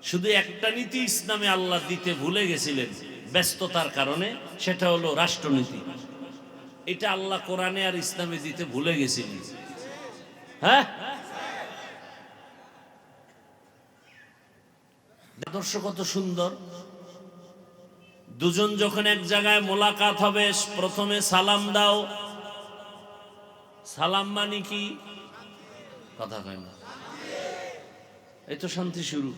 শুধু একটা নীতি ইসলামে আল্লাহ দিতে ভুলে গেছিলেন ব্যস্ততার কারণে, সেটা হলো রাষ্ট্রনীতি। এটা আল্লাহ কোরআনে আর ইসলামে দিতে ভুলে গেছিলেন। হ্যাঁ, আদর্শ কত সুন্দর। দুজন যখন এক জায়গায় মোলাকাত হবে, প্রথমে সালাম দাও। সালাম মানে কি? কথা কয় না, এই তো শান্তি শুরু।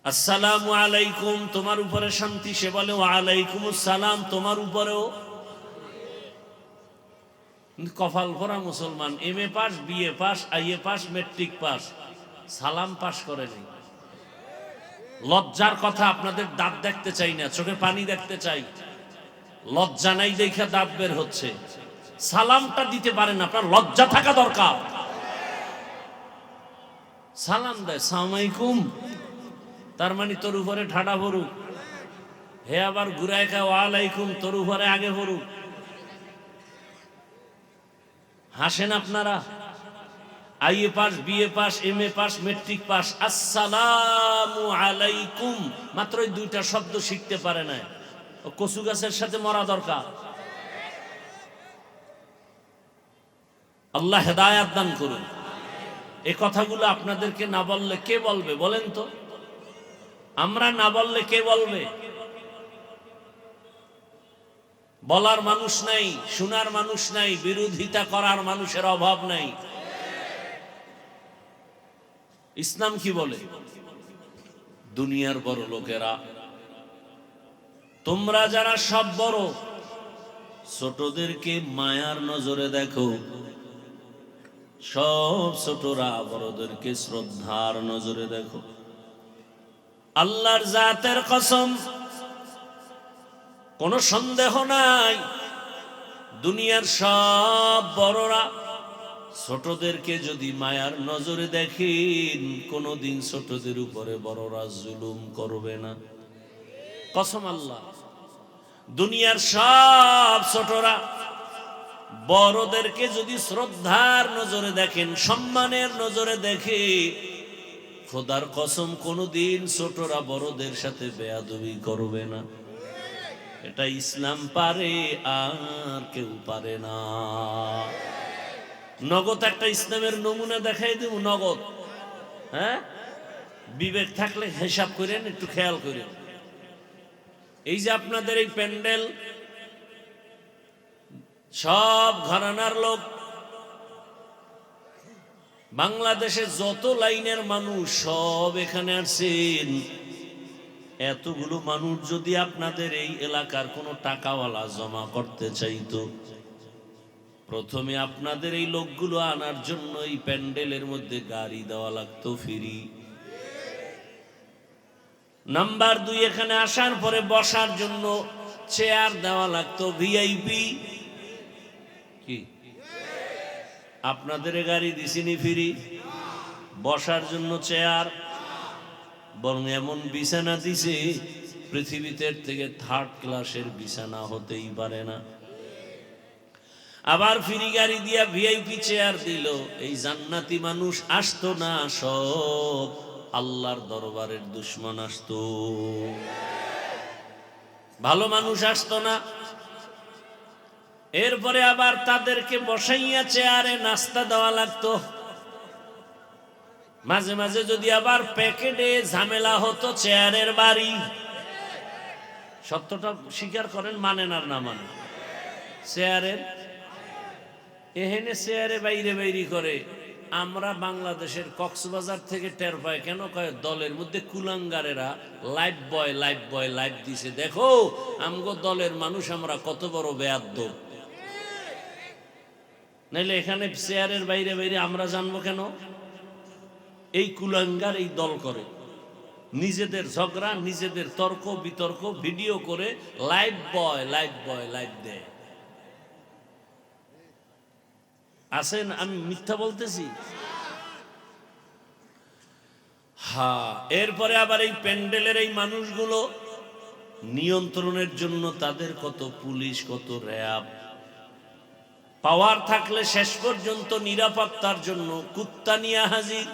আসসালামু আলাইকুম, তোমার উপরে শান্তি। সে বলে ওয়ালাইকুম আসসালাম, তোমার উপরেও। কপাল ভরা মুসলমান, M A pass, BA pass, IA pass, matric pass, সালাম পাস করেনি। লজ্জার কথা, আপনাদের দাঁত দেখতে চাই না, চোখে পানি দেখতে চাই। লজ্জা নাই দেখে দাঁত বের হচ্ছে। সালামটা দিতে পারেন, আপনার লজ্জা থাকা দরকার। সালাম দেয় সালাম আলাইকুম, তার মানে তোর উপরে ঠাডা ভরুক। হে আবার ঘুরায় খায় ওয়ালাইকুম, তোর উপরে আগে ভরুক। হাসেন আপনারা। IA pass, BA pass, M A pass, matric pass, আসসালামু আলাইকুম, মাত্র এই দুইটা শব্দ শিখতে পারে না। ও কচু গাছের সাথে মরা দরকার। আল্লাহ হেদায়াত দান করুন। এই কথাগুলো আপনাদেরকে না বললে কে বলবে বলেন তো? আমরা না বললে কে বলবে? বলার মানুষ নাই, শোনার মানুষ নাই, বিরোধিতা করার মানুষের অভাব নাই। ইসলাম কি বলে? দুনিয়ার বড় লোকেরা, তোমরা যারা সব বড়, ছোটদেরকে মায়ার নজরে দেখো। সব ছোটরা বড়দেরকে শ্রদ্ধার নজরে দেখো। আল্লাহর জাতের কসম, কোনো সন্দেহ নাই, দুনিয়ার সব বড়রা ছোটদেরকে যদি মায়ার নজরে দেখেন, কোনদিন ছোটদের উপরে বড়রা জুলুম করবে না। কসম আল্লাহ। দুনিয়ার সব ছোটরা বড়দেরকে যদি শ্রদ্ধার নজরে দেখেন, সম্মানের নজরে দেখে, খোদার কসম কোনদিন ছোটরা বড়দের সাথে বেয়াদবি করবে না। এটা ইসলাম পারে, আর কেউ পারে না। নগদ একটা ইসলামের নমুনা দেখাই দেব, নগদ। হ্যাঁ, বিবেক থাকলে হিসাব করেন, একটু খেয়াল করেন। এই যে আপনাদের এই প্যান্ডেল, সব ঘরানার লোক, বাংলাদেশে যত লাইনের মানুষ সব এখানে আসছেন। এতগুলো মানুষ যদি আপনাদের এই এলাকার কোনো টাকাওয়ালা জমা করতে চাইতো, প্রথমে আপনাদের এই লোকগুলো আনার জন্য এই প্যান্ডেলের মধ্যে গাড়ি দেওয়া লাগতো ফ্রি। নাম্বার 2, এখানে আসার পরে বসার জন্য চেয়ার দেওয়া লাগতো ভিআইপি। কি আপনাদের গাড়ি দিছিনি ফ্রি? বসার জন্য চেয়ার, বরং এমন বিছানা দিছে পৃথিবীতে থেকে 3rd ক্লাসের বিছানা হতেই পারে না। আবার ফ্রি গাড়ি দিয়া ভিআইপি চেয়ার দিল। এই জান্নাতি মানুষ আসতো না, সব আল্লাহর দরবারের দুশমন আসতো, ভালো মানুষ আসতো না। এরপরে আবার তাদেরকে বসাইয়া চেয়ারে নাস্তা দেওয়া লাগতো। মাঝে মাঝে যদি আবার প্যাকেটে ঝামেলা হতো চেয়ারের বাড়ি। সত্যটা স্বীকার করেন, মানেন আর না মানেন, চেয়ারের এহেনে চেয়ারে বাইরে বাইরে করে। আমরা বাংলাদেশের কক্সবাজার থেকে টের পাই, কেন কয় দলের মধ্যে কুলাঙ্গারেরা লাইফ বয় লাইফ দিছে। দেখো আমগো দলের মানুষ আমরা কত বড় বেয়াদ্দব। নাইলে এখানে চেয়ারের বাইরে বাইরে আমরা জানবো কেন? এই কুলাঙ্গার এই দল করে, নিজেদের ঝগড়া, নিজেদের তর্ক বিতর্ক ভিডিও করে লাইফ বয় লাইফ দেয়। আছেন? আমি মিথ্যা বলতেছি? হ্যাঁ। এরপরে আবার এই প্যান্ডেলের এই মানুষগুলো নিয়ন্ত্রণের জন্য তাদের কত পুলিশ, কত র্যাব, পাওয়ার থাকলে শেষ পর্যন্ত নিরাপত্তার জন্য কুত্তা নিয়ে হাজির।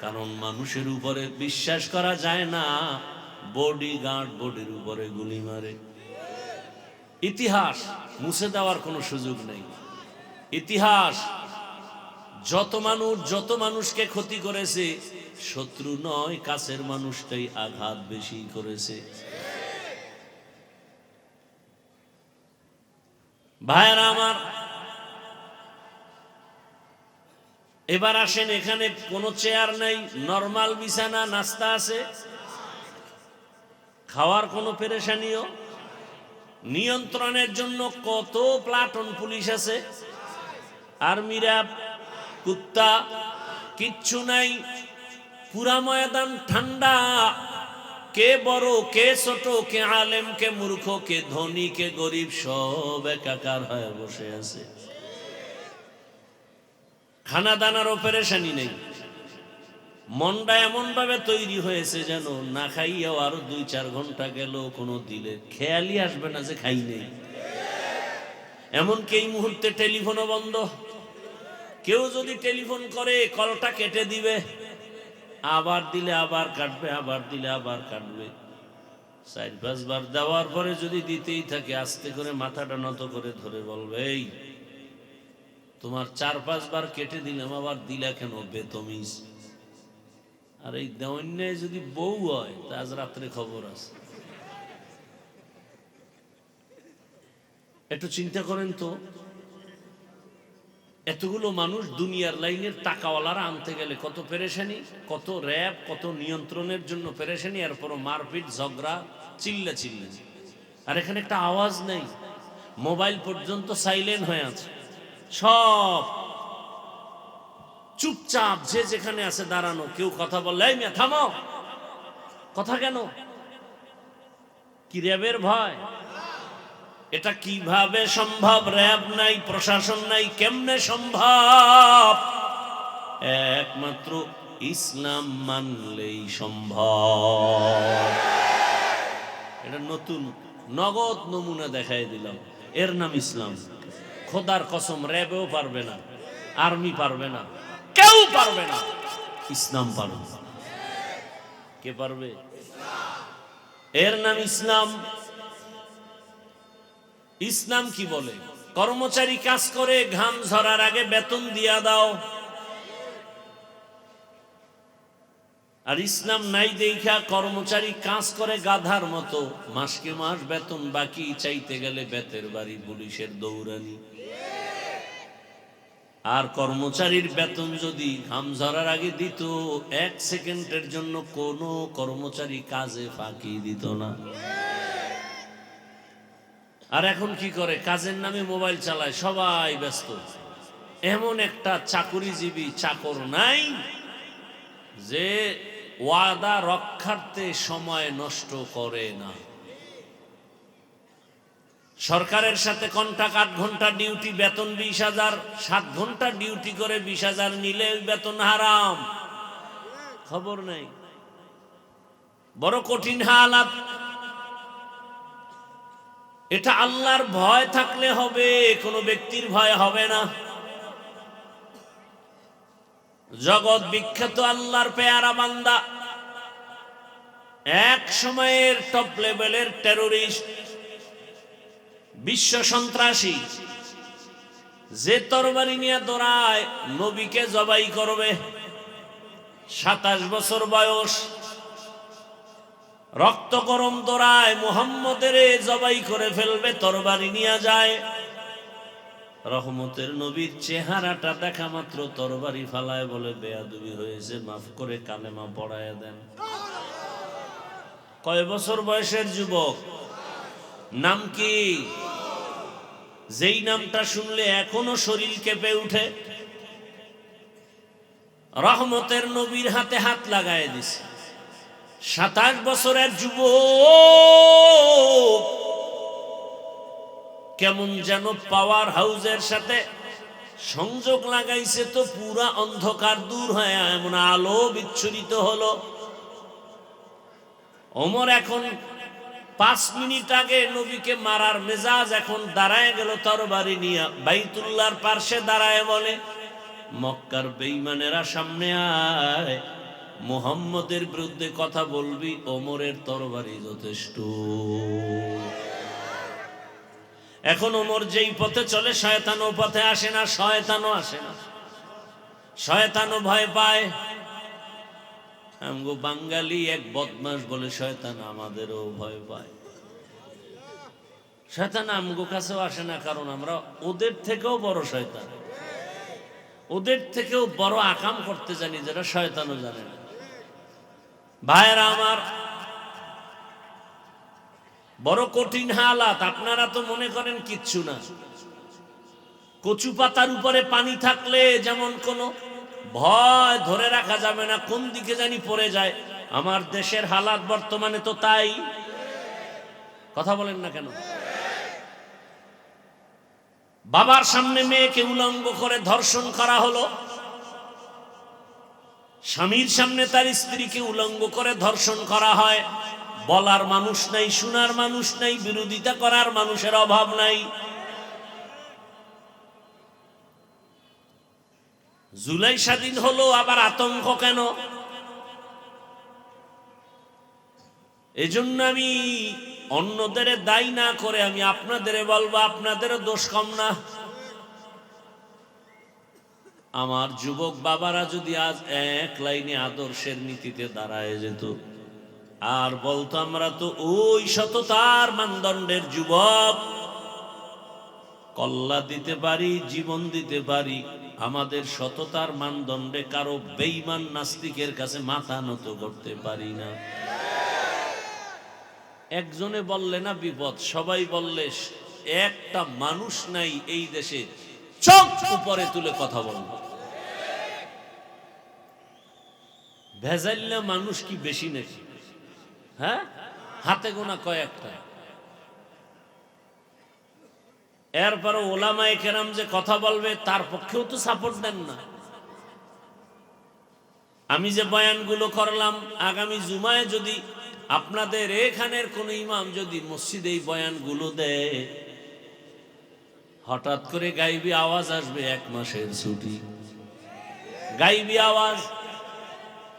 কারণ মানুষের উপরে বিশ্বাস করা যায় না, বডিগার্ড বডির উপরে গুলি মারে। ইতিহাস মুছে দেওয়ার কোনো সুযোগ নেই। ইতিহাস যত মানুষকে ক্ষতি করেছে, শত্রু নয় কাছের মানুষটাই আঘাত বেশি করেছে। ভাইরা আমার, এবার আসেন, এখানে কোনো চেয়ার নাই, নরমাল বিছানা, নাস্তা আছে, খাওয়ার কোনো পেরেশানিও। নিয়ন্ত্রণের জন্য কত প্লাটুন পুলিশ আছে, আর্মিরা, কুত্তা, কিচ্ছু নাই। পুরা ময়দান ঠান্ডা, কে বড় কে ছোট, কে আলেম কে মূর্খ, কে ধনী কে গরিব, সব একাকার হয়ে বসে আছে। খানা দানারও পেরেশানি নেই। মনটা এমন ভাবে তৈরি হয়েছে যেন না খাইয়াও আরো 2-4 ঘন্টা গেল কোনো দিলে খেয়ালই আসবে না যে খাই নেই। এমনকি এই মুহূর্তে টেলিফোনও বন্ধ। কেউ যদি টেলিফোন করে কলটা কেটে দিবে, আবার দিলে আবার কাটবে, আবার দিলে আবার কাটবে। 4-5 বার দেওয়ার পরে যদি দিতেই থাকে, আস্তে করে মাথাটা নত করে ধরে বলবে, এই তোমার 4-5 বার কেটে দিলাম, আবার দিলা কেন বেতমিজ। আর এই দেওয়ান্যায় যদি বউ হয়, তা আজ রাত্রে খবর আছে। একটু চিন্তা করেন তো, এতগুলো মানুষ দুনিয়ার লাইনের টাকাওয়ালারা আনতে গেলে কত পেরেশানি, কত র্যাব, কত নিয়ন্ত্রণের জন্য পেরেশানি, এরপরও মারপিট, ঝগড়া, চিল্লা। আর এখানে একটা আওয়াজ নেই, মোবাইল পর্যন্ত সাইলেন্ট হয়ে আছে, সব চুপচাপ, যে যেখানে আছে দাঁড়ানো। কেউ কথা বললে, এই মিয়া থামো, কথা কেন? কি র্যাবের ভয়? এটা কিভাবে সম্ভব? র্যাব নাই, প্রশাসন নাই, কেমনে সম্ভব? একমাত্র ইসলাম মানলেই সম্ভব। এটা নতুন নগদ নমুনা দেখাই দিলাম, এর নাম ইসলাম। খোদার কসম, র্যাবেও পারবে না, আর্মি পারবে না, কেউ পারবে না, ইসলাম পারবে। কে পারবে? এর নাম ইসলাম। ইসলাম কি বলে? কর্মচারী কাজ করে, ঘাম ঝরার আগে বেতন দিয়া দাও। আর ইসলাম নাই দেখা কর্মচারী কাজ করে গাধার মতো, মাসকে মাস বেতন বাকি চাইতে গেলে বেতের বাড়ি, পুলিশের দৌড়ানি। আর কর্মচারীর বেতন যদি ঘাম ঝরার আগে দিত, 1 সেকেন্ডের জন্য কোনো কর্মচারী কাজে ফাঁকি দিত না। আর এখন কি করে? কাজের নামে মোবাইল চালায়, সবাই ব্যস্ত। এমন একটা চাকুরিজীবী চাকর নাই যে ওয়াদা রক্ষার্থে সময় নষ্ট করে না। সরকারের সাথে কন্ট্রাক্ট 8 ঘন্টা ডিউটি, বেতন 20,000, 7 ঘন্টা ডিউটি করে 20,000 নিলে বেতন হারাম, খবর নাই। বড় কঠিন হালাত। এটা আল্লাহর ভয় থাকলে হবে, কোনো ব্যক্তির ভয় হবে না। জগৎ বিখ্যাত আল্লাহর পেয়ারা বান্দা, এক সময়ের টপ লেভেলের টেরোরিস্ট, বিশ্ব সন্ত্রাসী, যে তরবারি নিয়ে দৌড়ায় নবীকে জবাই করবে, 27 বছর বয়স, রক্ত গরম দৌড়ায় মুহাম্মদের জবাই করে ফেলবে, তরবারি নিয়ে যায়। রহমতের নবীর চেহারাটা দেখা মাত্র তরবারি ফালায়, বলে বেয়াদবি হয়েছে, মাফ করে কালেমা পড়ায় দেন। কয় বছর বয়সের যুবক, নাম কি? যেই নামটা শুনলে এখনো শরীর কেঁপে উঠে। রহমতের নবীর হাতে হাত লাগায় দিছে। 27 বছরের যুবক কেমন যেন পাওয়ার হাউসের সাথে সংযোগ লাগাইছে, তো পুরা অন্ধকার দূর হয়ে এমন আলো বিচ্ছুরিত হলো। ওমর এখন 5 মিনিট আগে নবীকে মারার মেজাজ, এখন দাঁড়ায় গেল তরবারি নিয়ে, বাইতুল্লাহর পার্শ্বে দাঁড়ায় বলে, মক্কার বেঈমানেরা সামনে আয়, মুহাম্মদের বিরুদ্ধে কথা বলবি, ওমরের তরবারি যথেষ্ট। এখন ওমর যেই পথে চলে, শয়তানও পথে আসে না, শয়তানও আসে না, শয়তানও ভয় পায়। আমগো বাঙালি এক বদমাস বলে, শয়তান আমাদেরও ভয় পায়। শয়তান আমগো কাছেও আসে না, কারণ আমরা ওদের থেকেও বড় শয়তান, ওদের থেকেও বড় আকাম করতে জানি, যেটা শয়তানও জানে না। ভাইরা আমার, বড় কঠিন হালাত। আপনারা তো মনে করেন কিচ্ছু না, কচু পাতার উপরে পানি থাকলে যেমন কোনো ভয় ধরে রাখা যাবে না, কোন দিকে জানি পড়ে যায়। আমার দেশের হালাত বর্তমানে তো তাই। কথা বলেন না কেন? বাবার সামনে মেয়েকে উলঙ্গ করে ধর্ষণ করা হলো, স্বামীর সামনে তার স্ত্রীকে উলঙ্গ করে ধর্ষণ করা হয়। বলার মানুষ নাই, শোনার মানুষ নাই, বিরোধিতা করার মানুষের অভাব নাই। জুলাই স্বাধীন হলো, আবার আতঙ্ক কেন? এজন্য আমি অন্যদের দায়ী না করে আমি আপনাদের বলবো, আপনাদেরও দোষ কম না। আমার যুবক বাবারা যদি আজ এক লাইনে আদর্শের নীতিতে দাঁড়ায় যেত, আর বলতো আমরা তো ওই সততার মানদণ্ডের যুবক, কল্লা দিতে পারি, জীবন দিতে পারি, আমাদের সততার মানদণ্ডে কারো বেঈমান নাস্তিকের কাছে মাথা নত করতে পারি না। একজনে বললে না বিপদ, সবাই বললে একটা মানুষ নাই এই দেশে চোখ উপরে তুলে কথা বলবো। ভেজাইল্লা মানুষ কি বেশি নাকি? হ্যাঁ, হাতে গোনা কয়েকটা। এরপরে ওলামায়ে কেরাম যে কথা বলবে তার পক্ষেও তো সাপোর্ট দেন না। আমি যে বয়ানগুলো করলাম, আগামী জুমায় যদি আপনাদের এখানের কোন ইমাম যদি মসজিদে এই বয়ানগুলো দেয়, হঠাৎ করে গাইবি আওয়াজ আসবে, 1 মাসের ছুটি। গাইবি আওয়াজ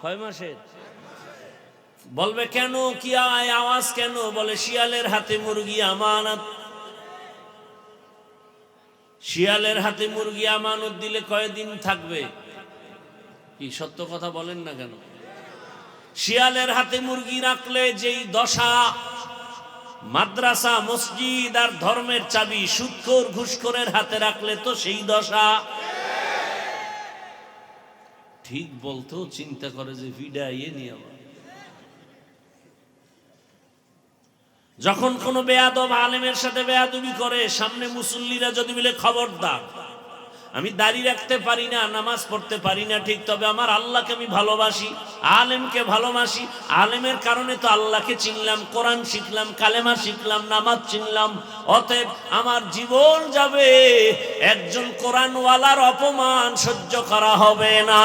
কয় মাসের? বলবে কেন, কি আওয়াজ কেন? বলে শিয়ালের হাতে মুরগি আমানত। শিয়ালের হাতে মুরগি আমানত দিলে কয়দিন থাকবে? কি সত্য কথা বলেন না কেন? শিয়ালের হাতে মুরগি রাখলে যেই দশা, মাদ্রাসা, মসজিদ আর ধর্মের চাবি সুদখোর ঘুষখোরের হাতে রাখলে তো সেই দশা। ঠিক বলতেও চিন্তা করে যে ভিড়াইয়ে নিয়ে আবার। যখন কোনো বেয়াদব আলেমের সাথে বেয়াদবি করে, সামনে মুসল্লিরা যদি বলে খবরদার, আমি দাড়ি রাখতে পারি না, নামাজ পড়তে পারি না ঠিক, তবে আমার আল্লাহকে আমি ভালোবাসি, আলেমকে ভালোবাসি। আলেমের কারণে তো আল্লাহকে চিনলাম, কোরআন শিখলাম, কালেমা শিখলাম, নামাজ চিনলাম। অতএব আমার জীবন যাবে, একজন কোরআনওয়ালার অপমান সহ্য করা হবে না।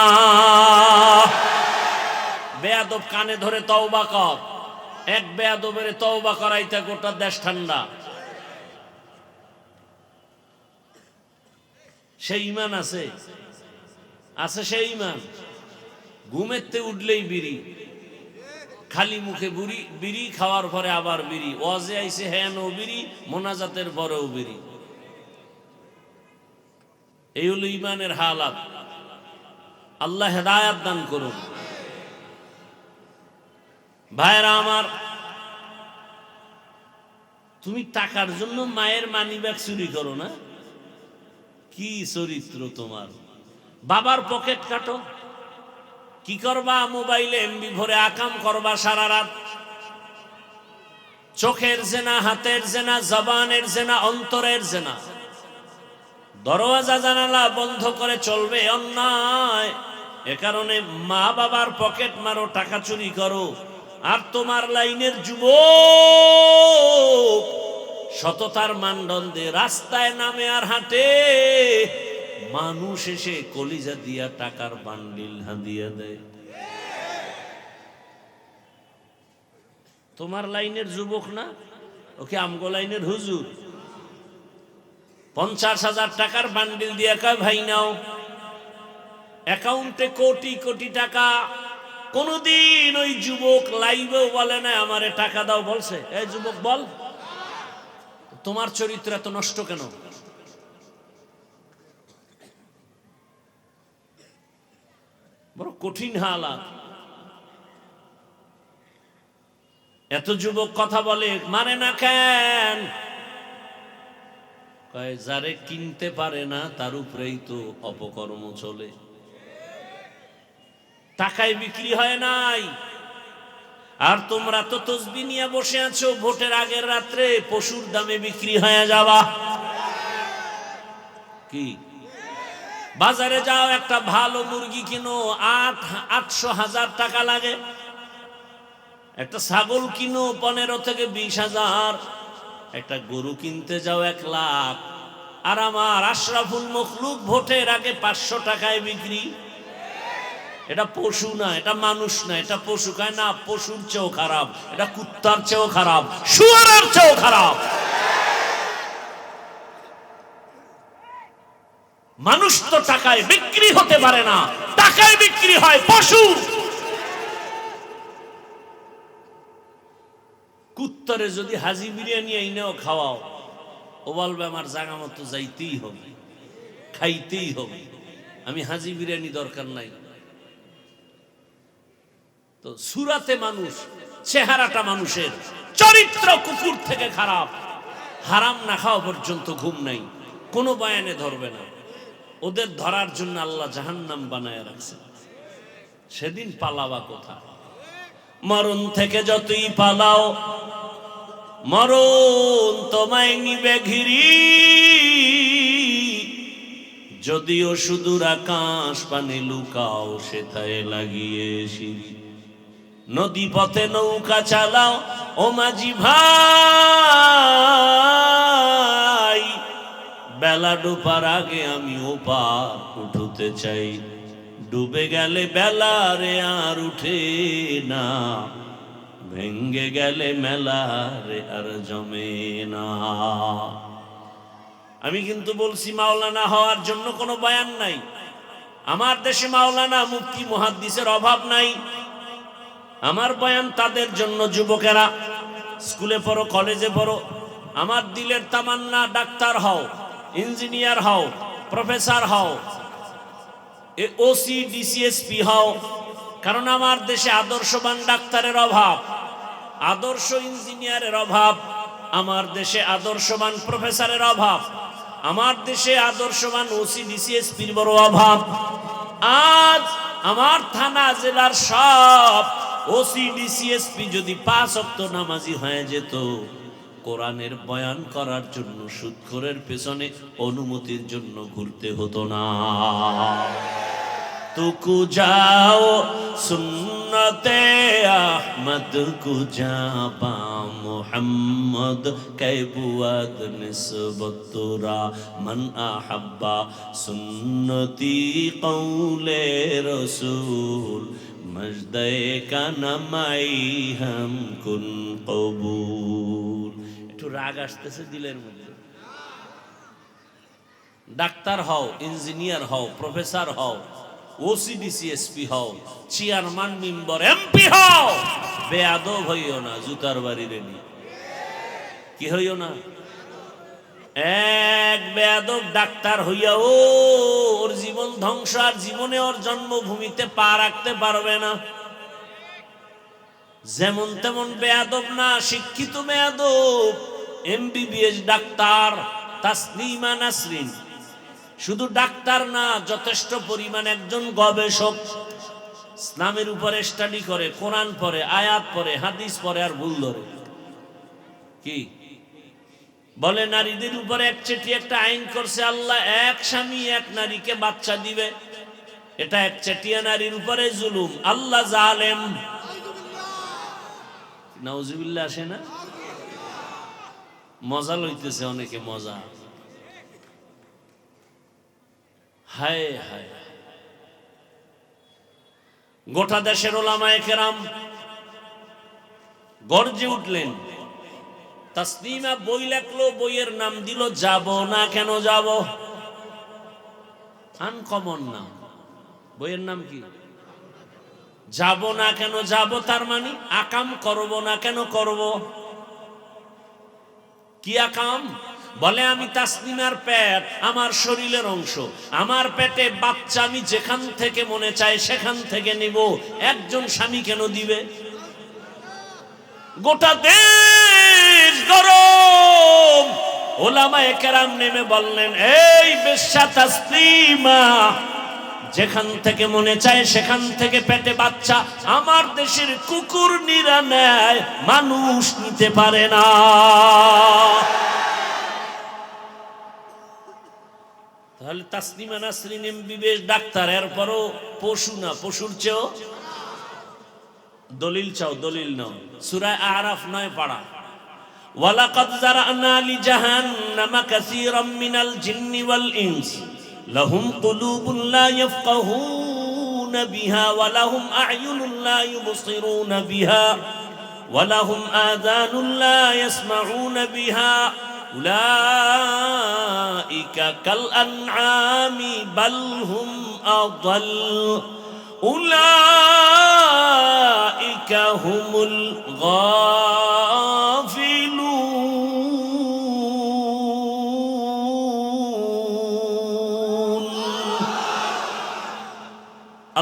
বেয়াদব কানে ধরে তওবা কর, এক বেয়াদবের তওবা করাইতে গোটা দেশ ঠান্ডা। সেই ঈমান আছে, আছে সেই ঈমান। ঘুমেতে উঠলেই বিড়ি, খালি মুখে বুড়ি, বিড়ি খাওয়ার পরে আবার বিড়ি, ওয়াজে আইছে হ্যাঁ ও বিড়ি, মোনাজাতের পরেও বিড়ি। এই হলো ঈমানের হালাত। আল্লাহ হেদায়াত দান করুন। ভাইরা আমার, তুমি টাকার জন্য মায়ের মানিব্যাগ চুরি করো না? কি চরিত্র তোমার! বাবার পকেট কাটো, কি করবা? মোবাইলে এমবি ভরে আকাম করবা সারা রাত। চোখের জেনা, হাতের জেনা, জবানের জেনা, অন্তরের জেনা। দরওয়াজা জানালা বন্ধ করে চলবে অন্যায়। এ কারণে মা বাবার পকেট মারো, টাকা চুরি করো। আর তোমার লাইনের যুবক সততার মানদণ্ডে রাস্তায় নামে আর হাঁটে, মানুষ এসে কলিজা দিয়া টাকার বান্ডিল হাদিয়া দেয়। তোমার লাইনের যুবক না, ওকে আমগো লাইনের হুজুর। 50,000 টাকার বান্ডিল দিয়া কয় ভাই নাও। অ্যাকাউন্টে কোটি কোটি টাকা। কোনদিন ওই যুবক লাইভেও বলে না আমারে টাকা দাও, বলছে? এই যুবক বল, তোমার চরিত্র এত নষ্ট কেন? বড় কঠিন হালাত। এত যুবক কথা বলে, মানে না কেন? কয় যারে কিনতে পারে না তার উপরেই তো অপকর্ম চলে। টাকায় বিক্রি হয় নাই। আর তোমরা তো তসবিহ নিয়ে বসে আছো, ভোটের আগের রাত্রে পশুর দামে বিক্রি হয়ে যাবা। কি বাজারে যাও, একটা ভালো মুরগি কিনো 800,000 টাকা লাগে। একটা ছাগল কিনো 15 থেকে 20,000। একটা গরু কিনতে যাও 1 লাখ। আর আমার আশরাফুল মখলুক ভোটের আগে 500 টাকায় বিক্রি। এটা পশু না, এটা মানুষ না, এটা পশু। কয় না, পশুর চেয়েও খারাপ, এটা কুত্তার চেয়েও খারাপ, শুয়োরের চেয়েও খারাপ। মানুষ তো টাকায় বিক্রি হতে পারে না, টাকায় বিক্রি হয় পশু। কুত্তারে যদি হাজি বিরিয়ানি আইনাও খাওয়াও, ও বলবে আমার জায়গা মতো যাইতেই হবে, খাইতেই হবে, আমি হাজি বিরিয়ানি দরকার নাই। তো সুরাতে মানুষ, চেহারাটা মানুষের, চরিত্র কুকুর থেকে খারাপ। হারাম না খাওয়া পর্যন্ত ঘুম নাই, কোনো বয়ানে ধরবে না। ওদের ধরার জন্য আল্লাহ জাহান্নাম বানায় রাখছে। সেদিন পালাবা কোথায়? মরণ থেকে যতই পালাও, মরণ তোমায় নিবে ঘিরি। যদিও সুদূর আকাশ পানে লুকাও, সেথায় লাগিয়ে সিঁড়ি। নদী পথে নৌকা চালাও ও মাঝি ভাই, বেলা ডোবার আগে আমি ওপার উঠতে চাই। ডুবে গেলে বেলা রে আর উঠে না, ভেঙ্গে গেলে মেলা রে আর জমে না। আমি কিন্তু বলছি মাওলানা হওয়ার জন্য কোনো বয়ান নাই। আমার দেশে মাওলানা, মুফতি, মুহাদ্দিসের অভাব নাই। আমার বয়ান তাদের জন্য, যুবকেরা স্কুলে পড়ো, কলেজে পড়ো। আমার দিলের তামান্না ডাক্তার হও, ইঞ্জিনিয়ার হও, প্রফেসর হও, ওসি, ডিসিএসপি হও। কারণ আমার দেশে আদর্শবান ডাক্তারের অভাব, আদর্শ ইঞ্জিনিয়ারের অভাব, আমার দেশে আদর্শবান প্রফেসরের অভাব, আমার দেশে আদর্শবান ওসি, ডিসিএসপির বড় অভাব। আজ আমার থানা জেলার সব ওসি, ডিসিএসপি যদি 5 ওয়াক্ত নামাজি হয়ে যেত, কোরআনের বয়ান করার জন্য সুদখোরের পেছনে অনুমতির জন্য ঘুরতে হতো না। তুকু যাও সুন্নতে আহমদ কুজাবা মুহাম্মদ কাইবুয়াদ নিসবতুরা মান আহাব্বা সুন্নতি কৌলে রসুল মজদে কানামাই হাম কুন কবুল। একটু রাগ আসতেছে দিলের মধ্যে। ডাক্তার হও, ইঞ্জিনিয়ার হও, প্রফেসর হও, ওসিডিসিএসপি হও, চেয়ারম্যান মেম্বার এমপি হও, বেয়াদব হইও না, জুতার বাড়ি রেডি। কি হইও না? এক বেয়াদব ডাক্তার হইয়া ওর জীবন ধ্বংস, আর জীবনে ওর জন্মভূমিতে পা রাখতে পারবে না। যেমন তেমন বেয়াদব না, শিক্ষিত বেয়াদব, এমবিবিএস ডাক্তার তাসলিমা নাসরিন শুধু ডাক্তার না, যথেষ্ট পরিমাণ একজন গবেষক, ইসলামের উপরে স্টাডি করে, কোরআন পড়ে, আয়াত পড়ে, হাদিস পড়ে, আর ভুল ধরে। কি বলে? নারীদের উপরে একচেটি একটা আইন করছে আল্লাহ, এক স্বামী এক নারীকে বাচ্চা দিবে। এটা একচেটিয়া নারীর উপরে জুলুম। আল্লাহ জালেম। নাউজুবিল্লাহ আসে না? মজা লইতেছে অনেকে, মজা। হায় হায়, গোটা দেশের ওলামায়ে কেরাম গর্জে উঠলেন। তাসলিমা বই লেখলো, বইয়ের নাম দিল যাব না কেন যাব। আনকমন নাম। বইয়ের নাম কি? যাব না কেন যাব। তার মানে আকাম করব না কেন করব। কি আকাম? বলে আমি তাসলিমার পেট আমার শরীরের অংশ, আমার পেটে বাচ্চা আমি যেখান থেকে মনে চায় সেখান থেকে নিব। একজন স্বামী কেন দিবে? গোটা দেশ গরম। ওলামায়ে কেরাম নেমে বললেন, এই বেশ্যা তাসলিমা, যেখান থেকে মনে চায় সেখান থেকে পেটে বাচ্চা আমার দেশের কুকুর নিরা নেয়, মানুষ নিতে পারে না। তাহলে তাসলিমা নাসরিন এমবিবিএস ডাক্তার, এরপরও পশু না, পশুর চেয়েও। দলিল চাও, দলিল নাও। সূরা আরাফ 9 পারা। ওয়ালাকাদ জারানা লিজাহান্নামা কাসীরাম মিনাল জিন্নি ওয়াল ইনস লাহুম কুলুবুন লা ইয়াফকাহুনা বিহা ওয়া লাহুম আ'য়ুনুন লা ইউবসিরুনা বিহা ওয়া লাহুম আযানুন লা ইয়াসমাউনা বিহা উলাইকা কাল আনআমি বাল হুম আযাল উলাইকা হুমুল গাফিলুন।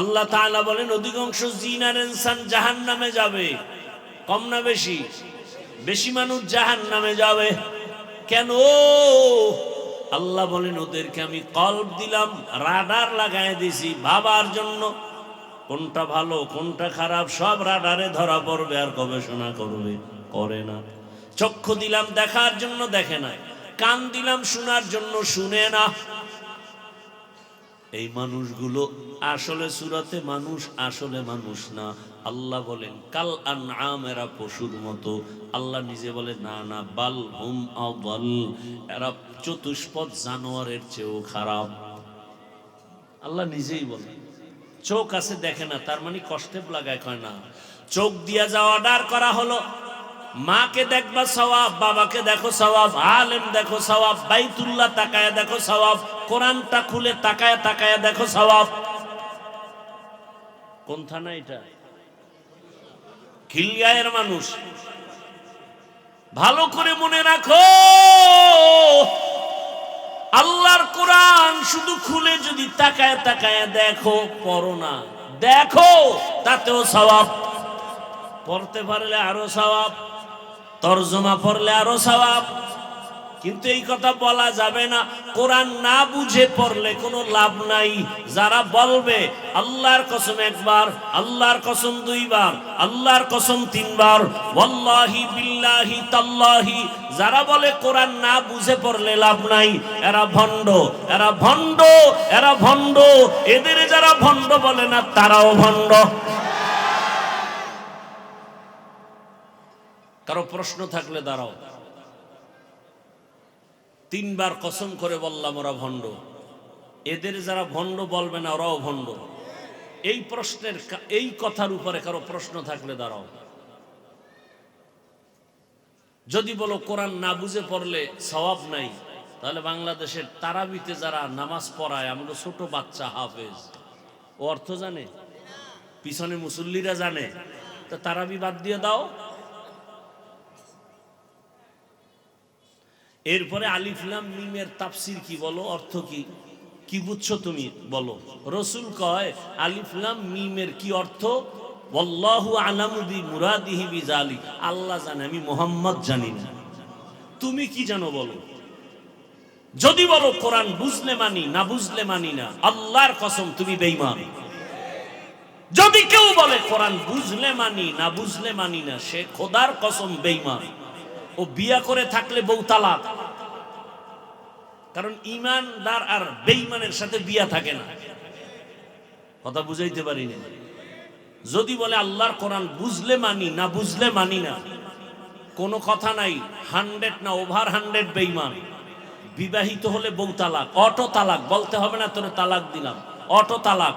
আল্লাহ তাআলা বলেন, অধিকাংশ জিন আর ইনসান জাহান্নামে যাবে। কম না বেশি? বেশি মানুষ জাহান্নামে যাবে। কেন? আল্লাহ বলেন, ওদেরকে আমি কলব দিলাম, রাডার লাগায় দিছি ভাবার জন্য। কোনটা ভালো কোনটা খারাপ সব রাডারে ধরা পড়বে, আর গবেষণা করবে, করে না। চক্ষু দিলাম দেখার জন্য, দেখে না। কান দিলাম শোনার জন্য, শুনে না। এই মানুষগুলো আসলে সূরাতে মানুষ, আসলে মানুষ না। আল্লাহ বলেন কাল আনআম, এরা পশুর মতো। আল্লাহ নিজে বলে না না, বাল হুম আযাল, এরা চতুষ্পদ জানোয়ারের চেয়েও খারাপ। আল্লাহ নিজেই বলে। চোখ আছে দেখে না, তার মানে কষ্টে লাগায়, কয় না। চোখ দিয়া যা অর্ডার করা হলো, মাকে দেখবা সওয়াব, বাবাকে দেখো সওয়াব, আলেম দেখো সওয়াব, বাইতুল্লাহ তাকায়া দেখো সওয়াব, কোরআনটা খুলে তাকায়া তাকায়া দেখো সওয়াব। কোন থানা এটা? খিলগাঁয়ের মানুষ। ভালো করে মনে রাখো, আল্লাহর কোরআন শুধু খুলে যদি তাকায় তাকায় দেখো, পড়ো না, দেখো, তাতেও সওয়াব। পড়তে পারলে আরো সওয়াব, তরজমা পড়লে আরো সওয়াব, কিন্তু এই কথা বলা যাবে না, কোরআন না বুঝে পড়লে কোনো লাভ নাই। যারা বলবে আল্লাহর কসম একবার, আল্লাহর কসম দুইবার, আল্লাহর কসম তিনবার, ওয়াল্লাহি বিল্লাহি তাল্লাহি, যারা বলে কোরআন না বুঝে পড়লে লাভ নাই, এরা ভণ্ড, এরা ভণ্ড, এরা ভণ্ড। এদের যারা ভণ্ড বলে না তারাও ভণ্ড। কারো প্রশ্ন থাকলে দাঁড়াও। তিনবার কসম করে বললাম ওরা ভণ্ড। এদের যারা ভণ্ড বলবে না ওরাও ভণ্ড। এই প্রশ্নের, এই কথার উপরে কারো প্রশ্ন থাকলে দাঁড়াও। যদি বলো কোরআন না বুঝে পড়লে সওয়াব নাই, তাহলে বাংলাদেশের তারাবিতে যারা নামাজ পড়ায়, আমরা ছোট বাচ্চা হাফেজ, ও অর্থ জানে? পিছনে মুসল্লিরা জানে? তো তারাবি বাদ দিয়ে দাও। এরপরে আলিফ লাম মিমের তাফসীর কি বলো, অর্থ কি, কি বুঝছো তুমি বলো। রসুল কয় আলিফ লাম মিমের কি অর্থ? ওয়াল্লাহু আলামু বিমুরাদিহি বিযালিক, আল্লাহ জানে, আমি মুহাম্মদ জানি না। তুমি কি জানো বলো। যদি বলো কোরআন বুঝলে মানি, না বুঝলে মানি না, আল্লাহর কসম তুমি বেঈমান। যদি কেউ বলে কোরআন বুঝলে মানি, না বুঝলে মানি না, সে খোদার কসম বেঈমান। ও বিয়া করে থাকলে বউ তালাক, কারণ ঈমানদার আর বেঈমানের সাথে বিয়া থাকে না। কথা বুঝাইতে পারি না। যদি বলে আল্লাহর কোরআন বুঝলে মানি, না বুঝলে মানি না, কোনো কথা নাই, 100 না ওভার 100 বেঈমান। বিবাহিত হলে বউ তালাক, অটো তালাক, বলতে হবে না তোরে তালাক দিলাম, অটো তালাক।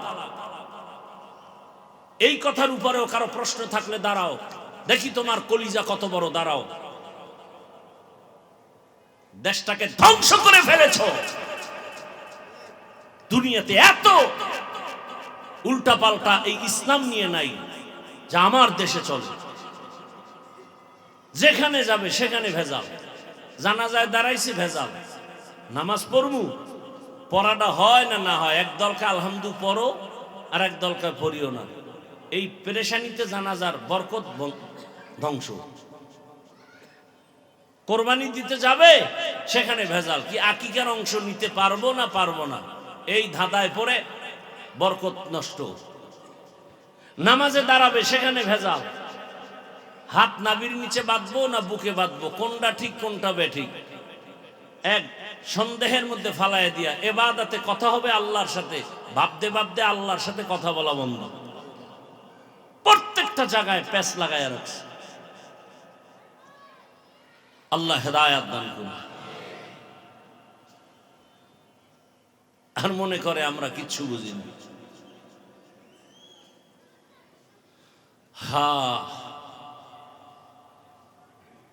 এই কথার উপরেও কারো প্রশ্ন থাকলে দাঁড়াও, দেখি তোমার কলিজা কত বড়, দাঁড়াও। দেশটাকে ধ্বংস করে ফেলেছ, দুনিয়াতে এত উল্টা পাল্টা এই ইসলাম নিয়ে নাই যা আমার দেশে চলে। যেখানে যাবে সেখানে ভেজাল, জানাজায় দাঁড়াইছে ভেজাল, নামাজ পড়মু, পড়াটা হয় না না হয়, এক দলকে আলহামদু পড়ো আর এক দলকে পড়িও না। এই পেরেশানিতে জানাজার বরকত ধ্বংস। কোরবানি দিতে যাবে সেখানে ভেজাল, কি আকিকার অংশ নিতে পারবো না পারবো না, এই ধাঁধায় পড়ে বরকত নষ্ট। নামাজে দাঁড়াবে সেখানে ভেজাল, হাত নাভির নিচে বাঁধবো না বুকে বাঁধবো, কোনটা ঠিক কোনটা বেঠিক, এক সন্দেহের মধ্যে ফালায় দিয়া ইবাদতে কথা হবে আল্লাহর সাথে, ভাবতে ভাবতে আল্লাহর সাথে কথা বলা বন্ধ। প্রত্যেকটা জায়গায় প্যাচ লাগায় রাখছে। আল্লাহ হেদায়াত দান করুন। আর মনে করে আমরা কিচ্ছু বুঝি না।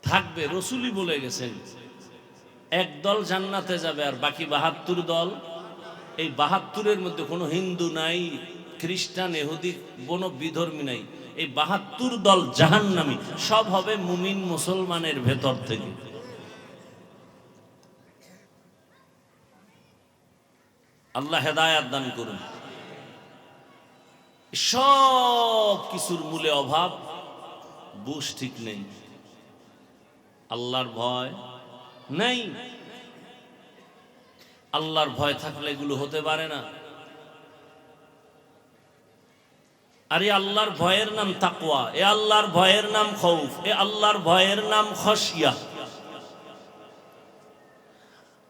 থাকবে, রসুলই বলে গেছেন একদল জান্নাতে যাবে আর বাকি ৭২ দল। এই ৭২-এর মধ্যে কোনো হিন্দু নাই, খ্রিস্টান, ইহুদি, কোনো বিধর্মী নাই। এই ৭২ দল জাহান্নামী, সব হবে মুমিন মুসলমানের ভেতর থেকে। আল্লাহ হেদায়াত দান করুন। সব কিছুর মূলে অভাব, বুঝ ঠিক নেই, আল্লাহর ভয় নেই। আল্লাহর ভয় থাকলে এগুলো হতে পারে না। আরে আল্লাহর ভয়ের নাম তাকওয়া, এ আল্লাহর ভয়ের নাম খৌফ, এ আল্লাহর ভয়ের নাম খশিয়া।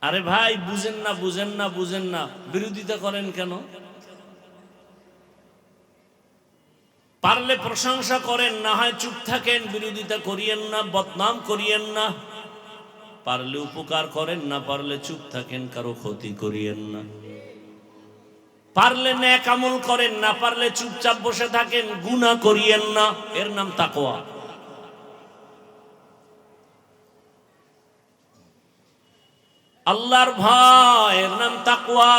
আরে ভাই বুঝেন না, বুঝেন না, বুঝেন না, বিরোধিতা করেন কেন? পারলে প্রশংসা করেন, না হয় চুপ থাকেন, বিরোধিতা করিয়েন না, বদনাম করিয়েন না। পারলে উপকার করেন, না পারলে চুপ থাকেন, কারো ক্ষতি করিয়েন না। পারলে নেক আমল করেন, না পারলে চুপচাপ বসে থাকেন, গুনাহ করিয়েন না। এর নাম তাকওয়া। আল্লাহর ভয় এর নাম তাকওয়া।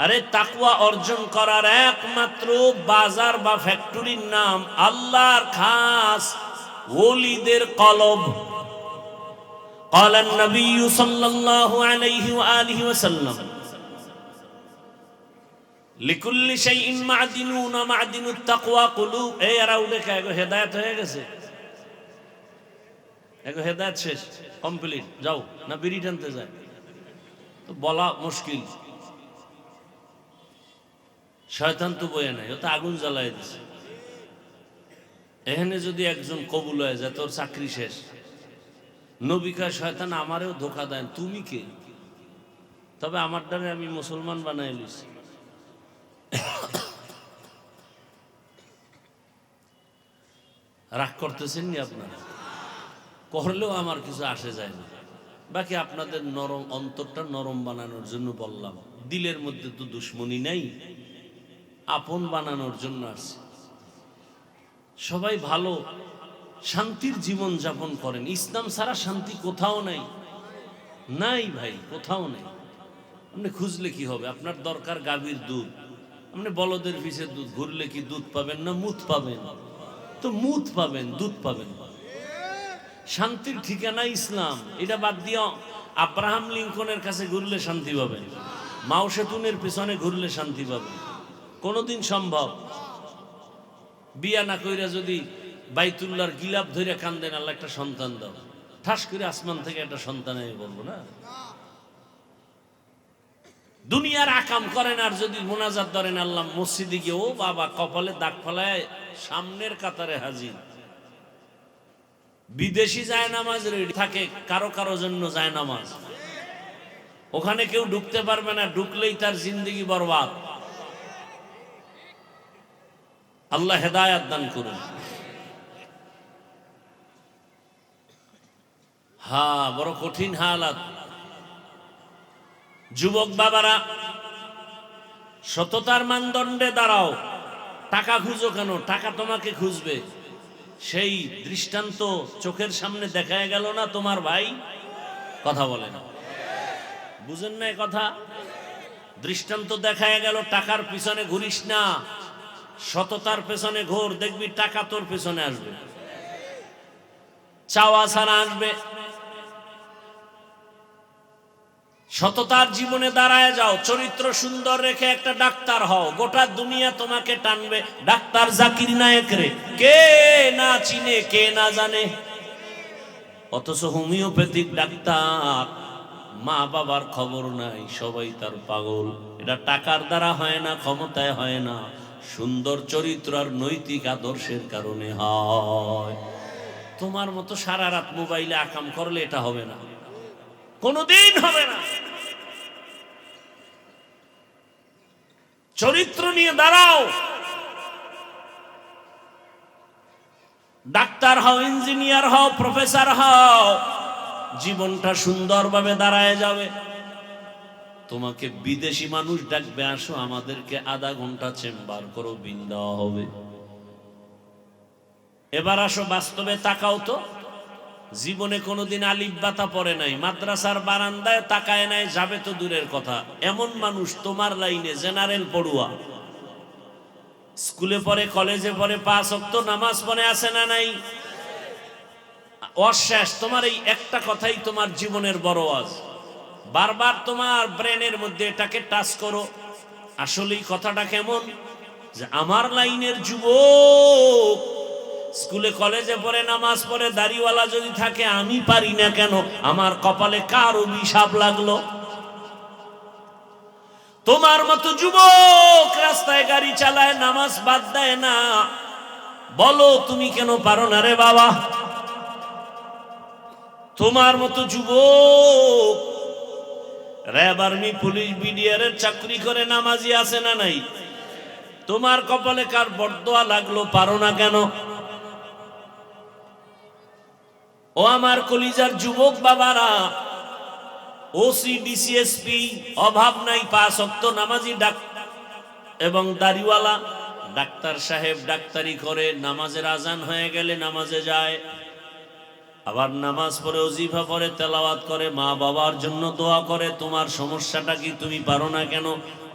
আরে তাকওয়া অর্জন করার একমাত্র বাজার বা ফ্যাক্টরির নাম আল্লাহর খাস ওলিদের কলব। قال النبي صلى الله عليه وآله وسلم لكل شيء معدنون معدن التقوى قلوب। এই আর উঠে হেদায়েত হয়ে গেছে। এখন হেদায়েত শেষ, কমপ্লিট, যাও না বিড়ি টানতে যায়, তো বলা মুশকিল। শয়তান তো বয়ে নাই, ও তো আগুন জ্বালাই দিছে। এখানে যদি একজন কবুল হয়ে যায় তোর চাকরি শেষ। নবী কয় শয়তান আমারেও ধোকা দেন, তুমি কে? তবে আমার দ্বারা আমি মুসলমান বানাই লইছি। রাগ করতেছেন নি আপনারা? করলেও আমার কিছু আসে যায় না। বাকি আপনাদের নরম অন্তরটা নরম বানানোর জন্য বললাম। দিলের মধ্যে তো দুশ্মনী নাই, আপন বানানোর জন্য আসছে। সবাই ভালো শান্তির জীবন যাপন করেন। ইসলাম ছাড়া শান্তি কোথাও নাই, নাই ভাই, কোথাও নেই। আপনি খুঁজলে কি হবে? আপনার দরকার গাভীর দুধ, আপনি বলদের পিছে দুধ ঘুরলে কি দুধ পাবেন না মুত পাবেন? তো মুত পাবেন, দুধ পাবেন। শান্তির ঠিকানা ইসলাম। এটা বাদ দিয়ে আব্রাহাম লিঙ্কনের কাছে ঘুরলে শান্তি পাবেন, মাও সেতুনের পিছনে ঘুরলে শান্তি পাবেন? কোনোদিন সম্ভব? বিয়া না কইরা যদি বাইতুল্লাহর গিলাপ ধরে কান্দেন, আল্লাহ একটা সন্তান দাও, ঠাস করে আসমান থেকে একটা সন্তান আমি বলবো না? দুনিয়ার আকাম করেন আর যদি মোনাজাত ধরেন আল্লাহ মসজিদে গিয়ে, ও বাবা কপালে দাগ ফেলায় সামনের কাতারে হাজির। বিদেশি যায় নামাজ রেডি থাকে, কারো কারো জন্য যায় নামাজ, ওখানে কেউ ঢুকতে পারবে না, ঢুকলেই তার জিন্দেগি বরবাদ। আল্লাহ হেদায়াত দান করুন। হ্যাঁ, বড় কঠিন হালাত। যুবক বাবারা, সততার মানদণ্ডে দাঁড়াও। টাকা খুঁজো কেন? টাকা তোমাকে খুঁজবে। সেই দৃষ্টান্ত চোখের সামনে দেখায় গেল না তোমার ভাই? কথা বলে না, বুঝেন না কথা? দৃষ্টান্ত দেখায় গেল, টাকার পিছনে ঘুরিস না, সততার পেছনে ঘোর, দেখবি টাকা তোর পেছনে আসবে, চাওয়া ছাড়া আসবে। সততার জীবনে দাঁড়ায় যাও, চরিত্র সুন্দর রেখে একটা ডাক্তার হও, গোটা দুনিয়া তোমাকে টানবে। ডাক্তার জাকির নায়েক রে কে না চিনে, কে না জানে, অথচ হোমিওপ্যাথিক ডাক্তার, মা বাবার খবর নাই, সবাই তার পাগল। এটা টাকার দ্বারা হয় না, ক্ষমতায় হয় না, সুন্দর চরিত্র আর নৈতিক আদর্শের কারণে হয়। তোমার মতো সারা রাত মোবাইলে আকাম করলে এটা হবে না, কোনদিন হবে না। চরিত্র নিয়ে দাঁড়াও, ডাক্তার হও, ইঞ্জিনিয়ার হও, প্রফেসর হও, জীবনটা সুন্দরভাবে দাঁড়ায় যাবে। তোমাকে বিদেশি মানুষ ডাকবে, আসো আমাদেরকে আধা ঘন্টা চেম্বার করো, বিল দেওয়া হবে। এবার আসো বাস্তবে তাকাও তো, জীবনে কোনোদিন আলিফ বাতা পড়ে নাই, মাদ্রাসার বারান্দায় তাকায় নাই, যাবে তো দূরের কথা। এমন মানুষ তোমার লাইনে জেনারেল পড়ুয়া, স্কুলে পড়ে, কলেজে পড়ে, 5 ওয়াক্ত নামাজ পড়ে, আছে না নাই? অশেষ। তোমার এই একটা কথাই তোমার জীবনের বড় আজ। বারবার তোমার ব্রেনের মধ্যে এটাকে টাচ করো, আসলে এই কথাটা কেমন, যে আমার লাইনের যুবক স্কুলে কলেজে পড়ে, নামাজ পড়ে, দাড়িওয়ালা যদি থাকে, আমি পারি না কেন? আমার কপালে কার অভিশাপ লাগলো? তোমার মতো যুবক রাস্তায় গাড়ি চালায়, নামাজ বাদ দেয় না, বলো তুমি কেন পারো না রে বাবা? তোমার মতো যুবক র্যাব, আর্মি, পুলিশ, বিডিআর এর চাকরি করে, নামাজি আছে না নাই? তোমার কপালে কার বরদোয়া লাগলো, পারো না কেন? ও আমার কলিজার যুবক বাবারা, ওসি, ডিসিএসপি অভাব নাই, 5 ওয়াক্ত নামাজি এবং দাড়িওয়ালা। ডাক্তার সাহেব ডাক্তারি করে, নামাজের আজান হয়ে গেলে নামাজে যায়, আবার নামাজ পড়ে, ওজিফা পড়ে, তেলাওয়াত করে, মা বাবার জন্য দোয়া করে। তোমার সমস্যাটা কি? তুমি পারো না কেন?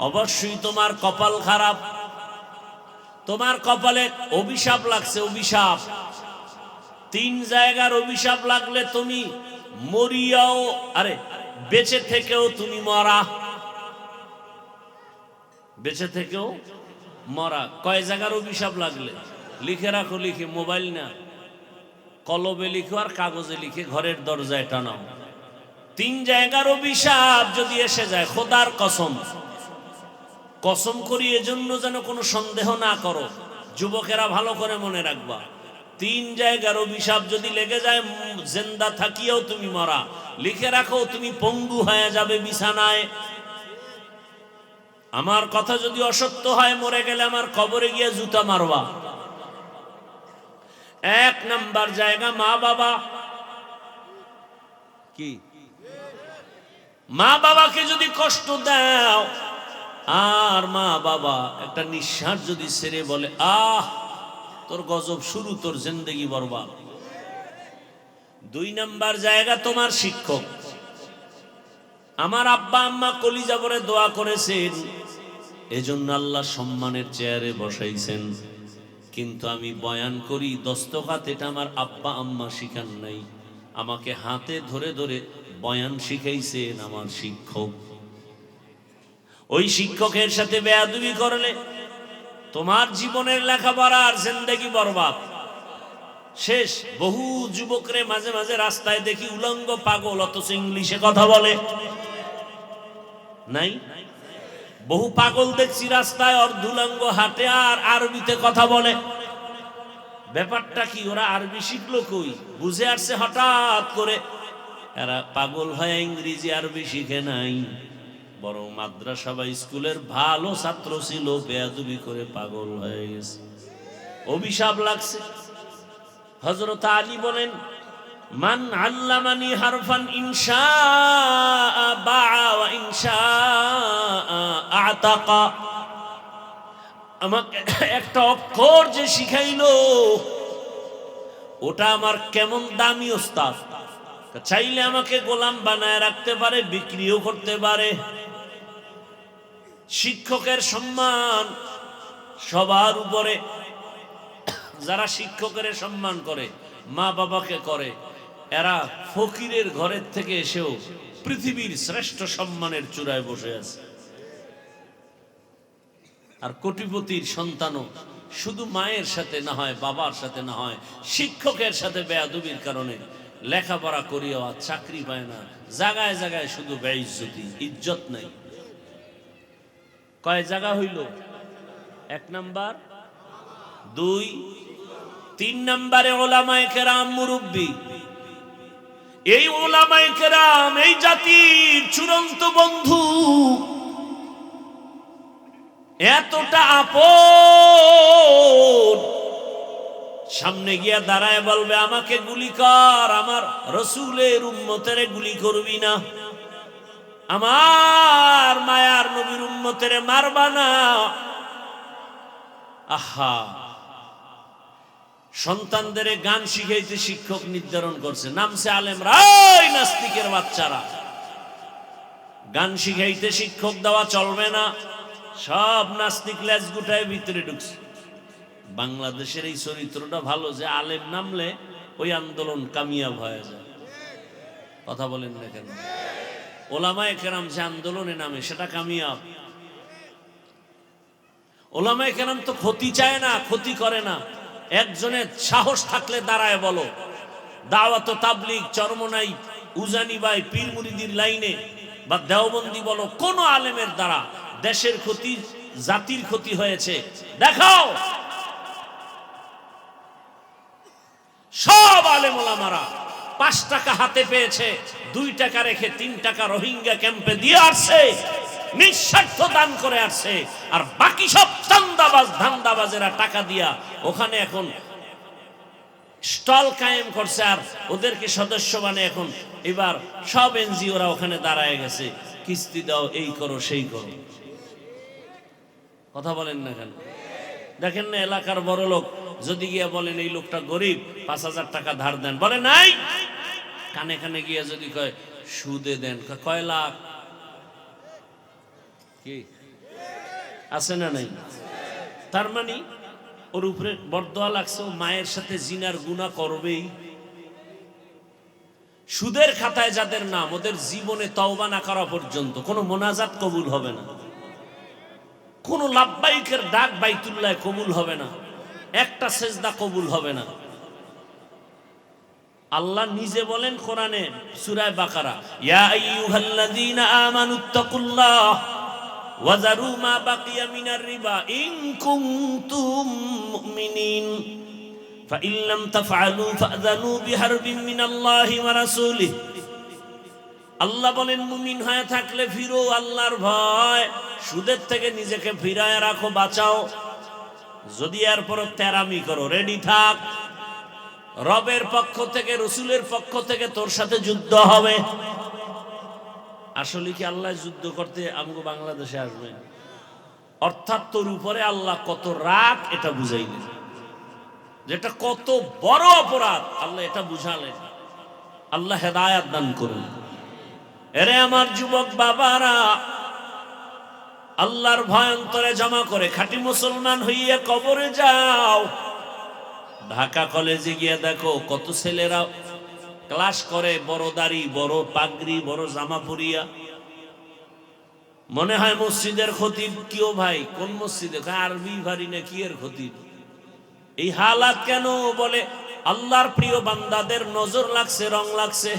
অবশ্যই তোমার কপাল খারাপ, তোমার কপালে অভিশাপ লাগছে, অভিশাপ। 3 জায়গার অভিশাপ লাগলে তুমি মরিয়াও, আরে বেঁচে থেকেও তুমি মরা, বেঁচে থেকেও মরা। কয় জায়গার অভিশাপ লাগলে? লিখে রাখো, লিখে, মোবাইল না, কলমে লিখো আর কাগজে লিখে ঘরের দরজায় টানাও। 3 জায়গার অভিশাপ যদি এসে যায়, খোদার কসম, কসম করি এজন্য যেন কোনো সন্দেহ না করো, যুবকেরা ভালো করে মনে রাখবা, 3 জায়গার অভিশাপ যদি লেগে যায়, জিন্দা থাকিও তুমি মরা, লিখে রাখো তুমি পঙ্গু হয়ে যাবে বিছানায়। আমার কথা যদি অসত্য হয়, মরে গেলে আমার কবরে গিয়ে জুতা মারবা। 1 নাম্বার জায়গা মা বাবা। কি মা বাবাকে যদি কষ্ট দাও, আর মা বাবা একটা নিঃশ্বাস যদি ছেড়ে বলে আহ তোর গজব শুরু, তোর জিন্দেগি বরবাদ। 2 নাম্বার জায়গা তোমার শিক্ষক। আমার আব্বা আম্মা কলিজা ভরে দোয়া করেছেন, এজন্য আল্লাহ সম্মানের চেয়ারে বসাইছেন, কিন্তু আমি বয়ান করি দস্তখাত, এটা আমার আব্বা আম্মা শিখান নাই, আমাকে হাতে ধরে ধরে বয়ান শিখাইছেন আমার শিক্ষক। ওই শিক্ষকের সাথে বেয়াদবি করলে তোমার জীবনের লেখাপড়া আর জিন্দেগি বরবাদ, শেষ। বহু যুবকরে মাঝে মাঝে রাস্তায় দেখি উলঙ্গ পাগল, অথচ ইংলিশে কথা বলে নাই। বহু পাগল দেখছি রাস্তায় অর্ধুলঙ্গ হাঁটে আর আরবিতে কথা বলে। ব্যাপারটা কি? ওরা আরবি শিখলো কই? বুঝে আসছে হঠাৎ করে। এরা পাগল হয়ে ইংরেজি আরবি শিখে নাই, বরং মাদ্রাসা বা স্কুলের ভালো ছাত্র ছিল, বেয়াদবি করে পাগল হয়ে গেছে, অভিশাপ লাগছে। হযরত আলী বলেন, মান আল্লামানি হারফান ইনশাআ বাআ ওয়া ইনশাআ আতাকা, আমাকে একটা অক্ষর যে শিখাইলো ওটা আমার কেমন দামি ওস্তাদ, চাইলে আমাকে গোলাম বানায় রাখতে পারে, বিক্রিও করতে পারে। শিক্ষকের সম্মান সবার উপরে। যারা শিক্ষকের সম্মান করে, মা বাবাকে করে, এরা ফকিরের ঘরের থেকে এসেও পৃথিবীর শ্রেষ্ঠ সম্মানের চূড়ায় বসে আছে। আর কোটিপতির সন্তানও শুধু মায়ের সাথে না হয়, বাবার সাথে না হয়, শিক্ষকের সাথে বেয়াদবির কারণে লেখাপড়া করিও আর চাকরি পায় না, জায়গায় জায়গায় শুধু বেইজ্জতি, ইজ্জত নাই। কয় জায়গা হইল? 1 নাম্বার, 2, 3 নাম্বারে ওলামায়ে কেরাম, মুরব্বী। এই ওলামায়ে কেরাম এই জাতির চূড়ান্ত বন্ধু, এতটা আপন, সামনে গিয়া দাঁড়ায় বলবে আমাকে গুলি কর, আমার রসুলের উম্মতেরে গুলি করবি না, আমার মায়ার নবীর উম্মতেরে মারবা না। আহা, সন্তানদের গান শিখাইতে শিক্ষক নির্ধারণ করছে, নামছে আলেমরা। ওই নাস্তিকের বাচ্চারা, গান শিখাইতে শিক্ষক দেওয়া চলবে না, সব নাস্তিক লেজ গুটায় ভিতরে ঢুকছে। বাংলাদেশের এই চরিত্রটা ভালো যে আলেম নামলে ওই আন্দোলন কামিয়াব হয়ে যায়। কথা বলেন না কেন? ওলামায়ে কেরাম যে আন্দোলনে নামে সেটা কামিয়াব। ওলামায়ে কেরাম তো ক্ষতি চায় না, ক্ষতি করে না। একজনের সাহস থাকলে দাঁড়ায় বলো, দাওয়াত তাবলীগ, চরমনাই, উজানি বাই, পীর মুরিদির লাইনে বা দেওবন্দি বলো, কোন আলেমের দ্বারা দেশের ক্ষতি, জাতির ক্ষতি হয়েছে দেখাও। সব আলেম ওলামারা 5 টাকা হাতে পেয়েছে, 2 টাকা রেখে 3 টাকা রোহিঙ্গা ক্যাম্পে দিয়ে আসছে, নিঃস্বার্থ দান করে আসছে। আর বাকি সব চান্দাবাজ ধান্দাবাজেরা টাকা দিয়া ওখানে এখন স্টল কায়েম করছে, আর ওদেরকে সদস্য বানিয়ে এখন এবার সব এনজিওরা ওখানে দাঁড়ায় গেছে, কিস্তি দাও, এই করো, সেই করো। কথা বলেন না কেন? দেখেন না এলাকার বড় লোক যদি গিয়া বলেন এই লোকটা গরিব, 5,000 টাকা ধার দেন, বলে নাই। কানে কানে গিয়া যদি কয় সুদে দেন, কয় লাখ, কি আছে না নাই? তার মানে ওর উপরে বরদোয়া লাগছে, ও মায়ের সাথে জিনার গুনাহ করবেই। সুদের খাতায় যাদের নাম, ওদের জীবনে তওবা না করা পর্যন্ত কোনো মোনাজাত কবুল হবে না, কোন লাব্বাইকের ডাক বাইতুল্লাহ কবুল হবে না, একটা সেজদা কবুল হবে না। আল্লাহ নিজে বলেন কোরআনে সূরা বাকারা, ইয়া আইয়ুহাল্লাযীনা আমানুত্তাকুল্লাহ ওয়া যারু মা বাকিয়া মিনার রিবা ইন কুনতুম মুমিনিন ফাইন লাম তাফআলু ফাযানু বিহারবিন মিনাল্লাহি ওয়া রাসূলিহি। আল্লাহ বলেন মুমিন হয়ে থাকলে ফিরো আল্লাহর ভয়, সুদের থেকে নিজেকে ফিরায় রাখো, বাঁচাও। যদি এরপর তেরামি করো, রেডি থাক, রবের পক্ষ থেকে রাসূলের পক্ষ থেকে তোর সাথে যুদ্ধ হবে। আসলে কি আল্লাহ যুদ্ধ করতে আমগো বাংলাদেশে আসবে? অর্থাৎ তোর উপরে আল্লাহ কত রাগ এটা বুঝাইলেন, যেটা কত বড় অপরাধ আল্লাহ এটা বুঝালেন। আল্লাহ হেদায়েত দান করুন। এরে আমার যুবক বাবারা, আল্লাহর ভয় অন্তরে জমা করে খাঁটি মুসলমান হইয়া কবরে যাও। ঢাকা কলেজে গিয়ে দেখো কত ছেলেরা ক্লাস করে, বড় দাড়ি, বড় পাগড়ি, বড় জামা পরিয়া, মনে হয় মসজিদের খতিব। কিও ভাই, কোন মসজিদে? আরবি ভারি না কি এর খতিব? এই হালাত কেন? বলে আল্লাহর প্রিয় বান্দাদের নজর লাগছে, রং লাগছে।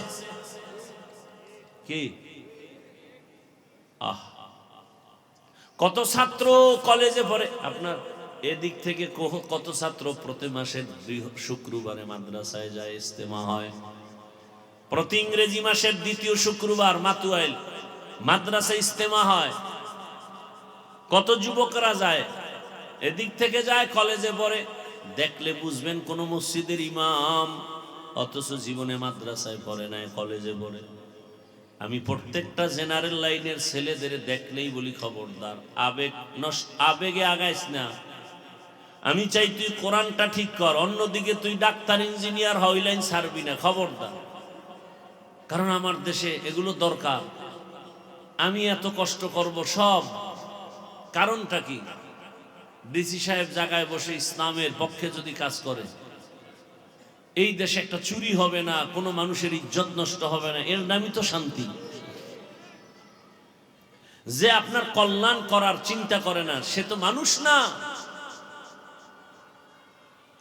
কি কত ছাত্র কলেজে পড়ে, আপনার এদিক থেকে কত ছাত্র প্রতি মাসের শুক্রবারে মাদ্রাসায় যায়, ইজতেমা হয়। প্রতি ইংরেজি মাসের দ্বিতীয় শুক্রবার মাতুয়াইল মাদ্রাসায় ইজতেমা হয়। কত যুবকরা যায়, এদিক থেকে যায়, কলেজে পড়ে। দেখলে বুঝবেন কোন মসজিদের ইমাম, অথচ জীবনে মাদ্রাসায় পড়ে নাই, কলেজে পড়ে। আমি প্রত্যেকটা জেনারেল লাইনের ছেলেদের দেখলেই বলি খবরদার, আবেগে আগাইস না। আমি চাই তুই কোরআনটা ঠিক কর, অন্যদিকে তুই ডাক্তার ইঞ্জিনিয়ার হই, লাইন ছাড়বি না, খবরদার। কারণ আমার দেশে এগুলো দরকার। আমি এত কষ্ট করব সব কারণটা কি? ডিসি সাহেব জায়গায় বসে ইসলামের পক্ষে যদি কাজ করে, এই দেশে একটা চুরি হবে না, কোনো মানুষের ইজ্জত নষ্ট হবে না, এর নামই তো শান্তি। যে আপনার কল্যাণ করার চিন্তা করে না, সে তো মানুষ না।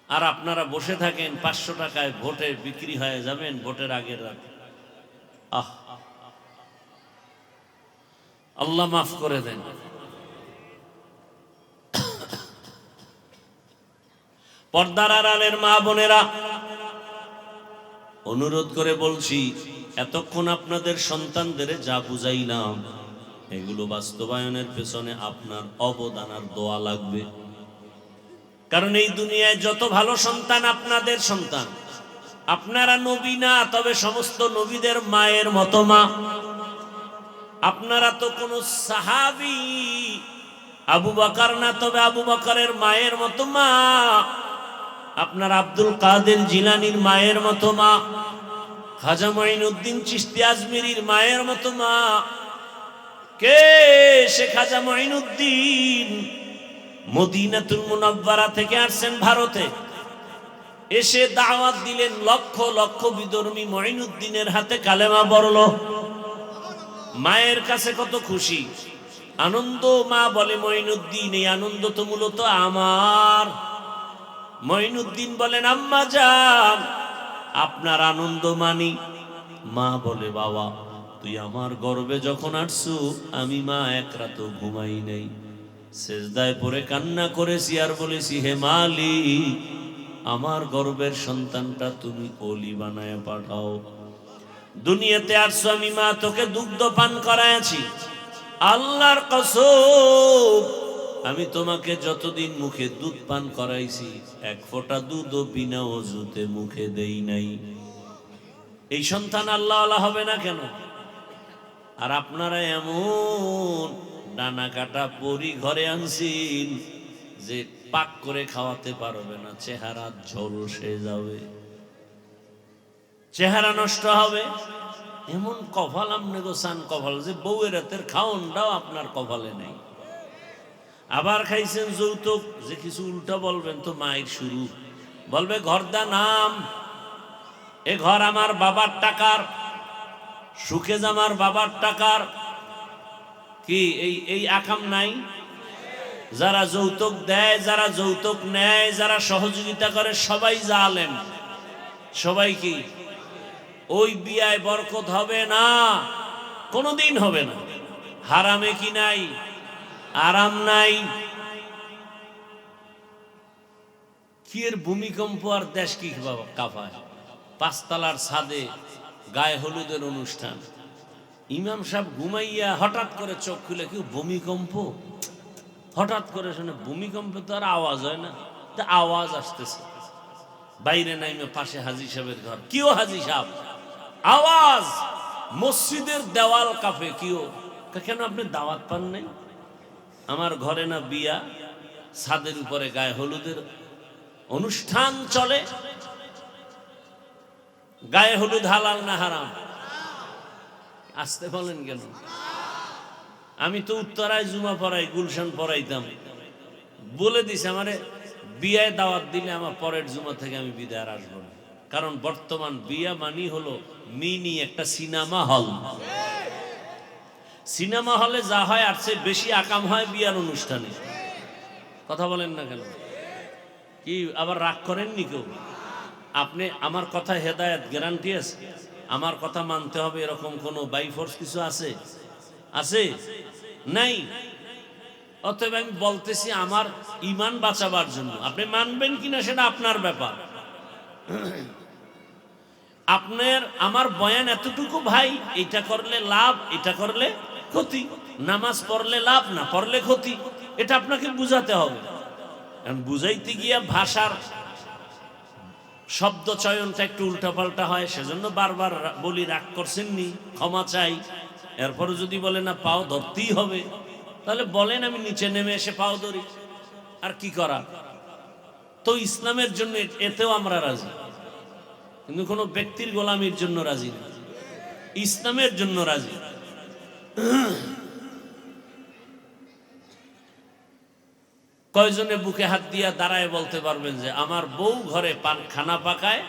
আর আপনারা বসে থাকেন 500 টাকায় ভোটে বিক্রি হয়ে যাবেন ভোটের আগের রাত। আল্লাহ মাফ করে দেন। পর্দার আড়ালের মা বোনেরা, অনুরোধ করে বলছি, এতক্ষণ আপনাদের সন্তানদের যা বুঝাইলাম, এগুলো বাস্তবায়নের পেছনে আপনার অবদান আর দোয়া লাগবে। কারণ এই দুনিয়ায় যত ভালো সন্তান আপনাদের সন্তান। আপনারা নবী না, তবে সমস্ত নবীদের মায়ের মতো মা। আপনারা তো কোন সাহাবী আবু বকর না, তবে আবু বকরের মায়ের মতো মা। আপনার আব্দুল কাদের জিলানীর মায়ের মতো মা, খাজা মঈনুদ্দিন চিশতি আজমিরির মায়ের মতো মা। কে সে খাজা মঈনুদ্দিন? মদিনাতুল মুনাওয়ারা থেকে আসছেন ভারতে, এসে দাওয়াত দিলেন। লক্ষ লক্ষ বিধর্মী মঈনুদ্দিনের হাতে কালেমা পড়ল। মায়ের কাছে কত খুশি, আনন্দ। মা বলে, মঈনুদ্দিন, এই আনন্দ তো মূলত আমার। মঈনুদ্দিন বলেন, আম্মা জান, আপনার আনন্দ মানি। মা বলে, বাবা তুই আমার গর্ভে যখন আসছু, আমি মা এক রাতও ঘুমাই নাই, সেজদায় পড়ে কান্না করেছি আর বলেছি, হে মালিক, আমার গর্ভের সন্তানটা তুমি ওলি বানায় পাঠাও। দুনিয়াতে আসছো, আমি মা তোকে দুগ্ধ পান করাইছি। আল্লাহর কসম, আমি তোমাকে যতদিন মুখে দুধ পান করাইছি, এক ফোঁটা দুধও বিনা ওযুতে মুখে দেই নাই। এই সন্তান আল্লাহওয়ালা হবে না কেন? আর আপনারা এমন ডানা কাটা পরি ঘরে আনছেন যে পাক করে খাওয়াতে পারবে না, চেহারা ঝলসে যাবে, চেহারা নষ্ট হবে। এমন কপাল আমনে গোসান কপাল যে বউয়ের রাতের খাওনটাও আপনার কপালে নেই। আবার খাইছেন যৌতুক, যে কিছু উল্টা বলবেন তো মায়ের শুরু, বলবে ঘরদা নাম, এ ঘর আমার বাবার টাকার, সুখে জামার বাবার টাকার। কি এই আকাম নাই? যারা যৌতুক দেয়, যারা যৌতুক নেয়, যারা সহযোগিতা করে, সবাই জালেম, সবাই কি ওই বিয়ায় বরকত হবে না, কোনোদিন হবে না। হারামে কি নাই? আরাম নাই। কি এর ভূমিকম্প আর দেশ কি কাঁপায়? পাঁচতলার ছাদে গায়ে হলুদের অনুষ্ঠান, ইমাম সাহেব ঘুমাইয়া হঠাৎ করে চোখ খুলে, কি ভূমিকম্প? হঠাৎ করে শুনে ভূমিকম্প, তো আর আওয়াজ হয় না, তা আওয়াজ আসতেছে। বাইরে নাইমে পাশে হাজী সাহেবের ঘর, কিও হাজী সাহেব, আওয়াজ, মসজিদের দেওয়াল কাঁপে। কিও? কেন আপনি দাওয়াত পান নাই? আমার ঘরে না বিয়া, ছাদের উপরে গায়ে হলুদের অনুষ্ঠান চলে। গায়ে হলুদ হালাল না হারাম? আসতে বলেন কেন? আমি তো উত্তরায় জুমা পড়াই, গুলশান পড়াইতাম, বলে দিছে আমারে বিয়ায় দাওয়াত দিলে আমার পরের জুমা থেকে আমি বিদায় আর আসবো না। কারণ বর্তমান বিয়া মানি হলো মিনি একটা সিনেমা হল। সিনেমা হলে যা হয় আর চেয়ে বেশি আকাম হয় বিয়ার অনুষ্ঠানে। কথা বলেন না কেন? কি আবার রাগ করেননি কেউ? আপনি আমার কথা হেদায়েত গ্যারান্টি আছে? আমার কথা মানতে হবে এরকম কোনো বাই ফোর্স কিছু আছে? আছে? নাই। অতএব আমি বলতেছি আমার ঈমান বাঁচাবার জন্য। আপনি মানবেন কিনা সেটা আপনার ব্যাপার। আপনার আমার বয়ান এতটুকু, ভাই এটা করলে লাভ, এটা করলে ক্ষতি, নামাজ পড়লে লাভ, না পড়লে ক্ষতি, এটা আপনাকে বুঝাতে হবে। বুঝাইতে গিয়া ভাষার শব্দ চয়নটা একটু উল্টাপাল্টা হয়, সেজন্য বারবার বলি, রাগ করছেন নি, ক্ষমা চাই। এরপরে যদি বলে না পাও ধরতেই হবে, তাহলে বলেন, আমি নিচে নেমে এসে পাও ধরি। আর কি করা? তো ইসলামের জন্য এতেও আমরা রাজি, কিন্তু কোনো ব্যক্তির গোলামির জন্য রাজি না, ইসলামের জন্য রাজি। কয়জনে বুকে হাত দিয়া দাঁড়ায় বলতে পারবেন যে আমার বউ ঘরে খানা পাকায়,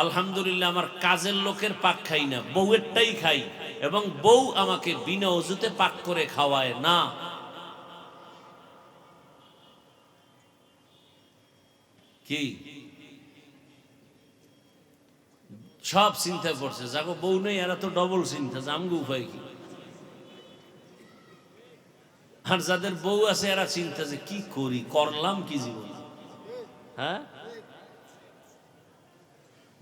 আলহামদুলিল্লাহ, আমার কাজের লোকের পাক খাই না, বউয়েরটাই খাই, এবং বউ আমাকে বিনা অজুতে পাক করে খাওয়ায় না? কি সব চিন্তায় পড়ছে, যাগো বউ নেই এরা তো ডবল চিন্তা, যে আমগো উপায় কি? আর যাদের বউ আছে এরা চিন্তা, যে কি করি, করলাম কি জীবন। হ্যাঁ,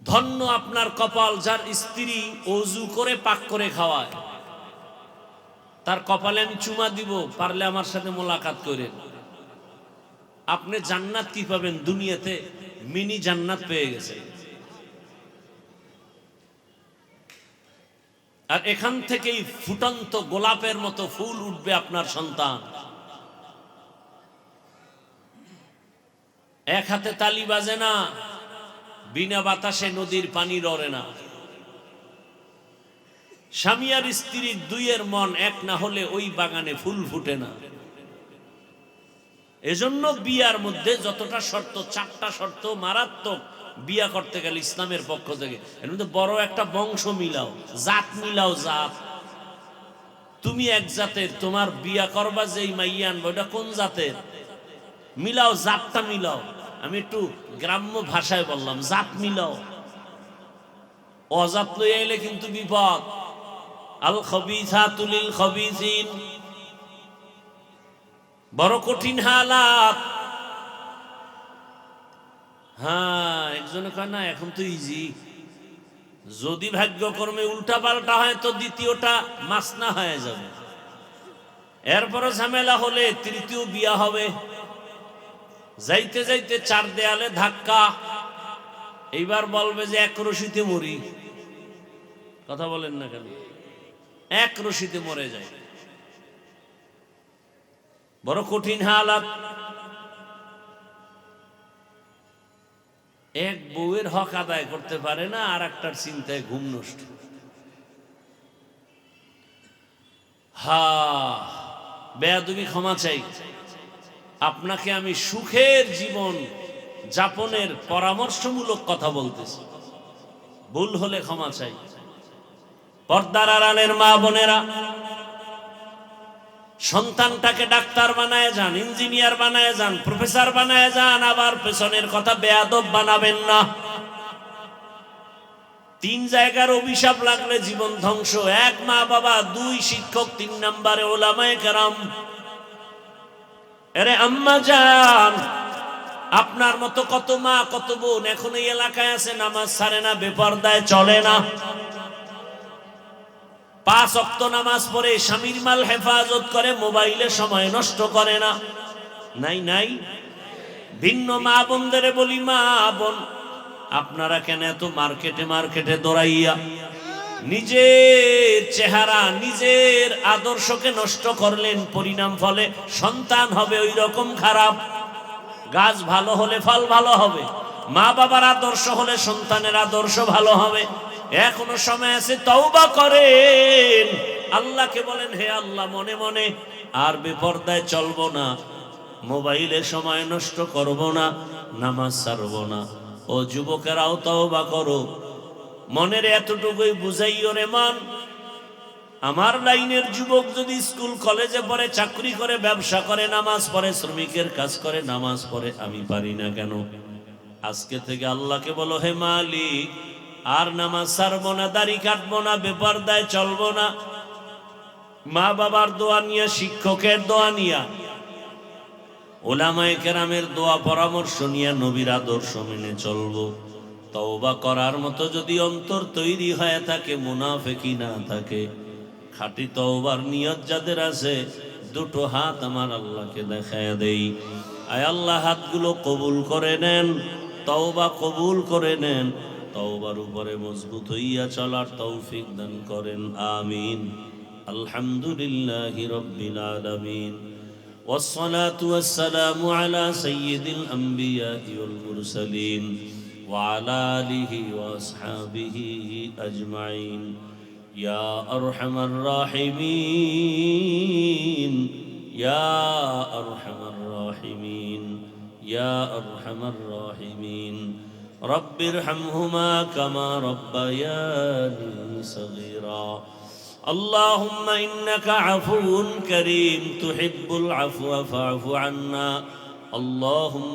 ধন্য আপনার কপাল যার স্ত্রী অজু করে পাক করে খাওয়ায়, তার কপালে আমি চুমা দিব, পারলে আমার সাথে মোলাকাত করেন। আপনি জান্নাত কি পাবেন? দুনিয়াতে মিনি জান্নাত পেয়ে গেছে। আর এখান থেকেই ফুটন্ত গোলাপের মতো ফুল উঠবে আপনার সন্তান। এক হাতে তালি বাজে না, বিনা বাতাসে নদীর পানি লড়ে না। স্বামী আর স্ত্রীর দুইয়ের মন এক না হলে ওই বাগানে ফুল ফুটে না। এজন্য বিয়ার মধ্যে যতটা শর্ত, 4টা শর্ত মারাত্মক। বিয়া করতে গেলে ইসলামের পক্ষ থেকে এর মধ্যে বড় একটা বংশ মিলাও, জাত মিলাও। জাত, তুমি এক জাতের, তোমার বিয়া করবা যেই মাইয়া আনবো ওটা কোন জাতের, মিলাও, জাতটা মিলাও। আমি একটু গ্রাম্য ভাষায় বললাম, জাত মিলাও। অজাত লই আইলে কিন্তু বিপদ। আল খবিসাতু লিল খবিসিন, বড় কঠিন হালাত। হ্যাঁ, একজনে কয় না এখন তো ইজি, যদি ভাগ্যক্রমে উল্টা পাল্টা হয় তো দ্বিতীয়টা মাসনা হয়ে যাবে, এরপরে ঝামেলা হলে তৃতীয় বিয়া হবে। যাইতে যাইতে 4 দেয়ালে ধাক্কা, এইবার বলবে যে এক রশিতে মরি। কথা বলেন না কেন? এক রশিতে মরে যায়। বড় কঠিন হালাত। এক বউয়ের হক আদায় করতে পারে না, আর একটার চিন্তায় ঘুম নষ্ট। বেয়াদবি, ক্ষমা চাই। আপনাকে আমি সুখের জীবন যাপনের পরামর্শমূলক কথা বলতেছি, ভুল হলে ক্ষমা চাই। পর্দার আড়ালের মা বোনেরা, সন্তানটাকে ডাক্তার বানায় যান, ইঞ্জিনিয়ার বানায় যান, প্রফেসর বানায় যান, আবার পেছনের কথা বেয়াদব বানাবেন না। তিন জায়গার অভিশাপ লাগলে জীবন ধ্বংস। এক মা বাবা, দুই শিক্ষক, তিন নম্বরে ওলামায়ে কেরাম। আরে আম্মা জান, আপনার মতো কত মা কত বোন এখন এই এলাকায় আছে, নামাজ ছাড়ে না, বেপরদায় চলে না, 5 ওয়াক্ত নামাজ পড়ে, স্বামীর মাল হেফাজত করে, মোবাইলে সময় নষ্ট করে না। নাই নাই? ভিন্ন মা বোনদের বলি, মা বোন আপনারা কেন এত মার্কেটে মার্কেটে দৌড়াইয়া নিজের চেহারা নিজের আদর্শকে নষ্ট করলেন? পরিণাম ফলে সন্তান হবে ওই রকম খারাপ। গাছ ভালো হলে ফল ভালো হবে, মা বাবার আদর্শ হলে সন্তানের আদর্শ ভালো হবে। এখনো সময় আছে, তওবা করেন, আল্লাহকে বলেন, হে আল্লাহ, মনে মনে আর বেপরদায় চলবো না, মোবাইলে সময় নষ্ট করব না, নামাজ ছাড়বো না। ও যুবকেরাও তওবা করো, মনের এতটুকুই বুঝাইও রে মন, আমার লাইনের যুবক যদি স্কুল কলেজে পড়ে, চাকরি করে, ব্যবসা করে, নামাজ পড়ে, শ্রমিকের কাজ করে, নামাজ পড়ে, আমি পারি না কেন? আজকে থেকে আল্লাহকে বলো, হে মালিক, আর নামাজ ছাড়বো না, দাড়ি কাটবো না, বেপরদায় চলবো না, মা বাবার দোয়া নিয়া, শিক্ষকের দোয়া নিয়া, ওলামায়ে কেরামের দোয়া পরামর্শ নিয়া, নবীর আদর্শ মেনে চলবো। তওবা করার মতো যদি অন্তর তৈরি হয়ে থাকে, মুনাফিকি না থাকে, খাঁটি তওবার নিয়ত যাদের আছে, দুটো হাত আমার আল্লাহকে দেখায় দেই। আয় আল্লাহ, হাতগুলো কবুল করে নেন, তওবা কবুল করে নেন, তওবার উপরে মজবুত হইয়া চলার তৌফিক দান করেন, আমিন। আলহামদুলিল্লাহি রাব্বিল আলামিন, والصلاة والسلام على سيد الأنبياء والمرسلين وعلى آله وأصحابه أجمعين يا أرحم الراحمين يا أرحم الراحمين يا أرحم الراحمين رب ارحمهما كما ربياني صغيرا اللهم إنك عفو كريم تحب العفو فاعف عنا اللهم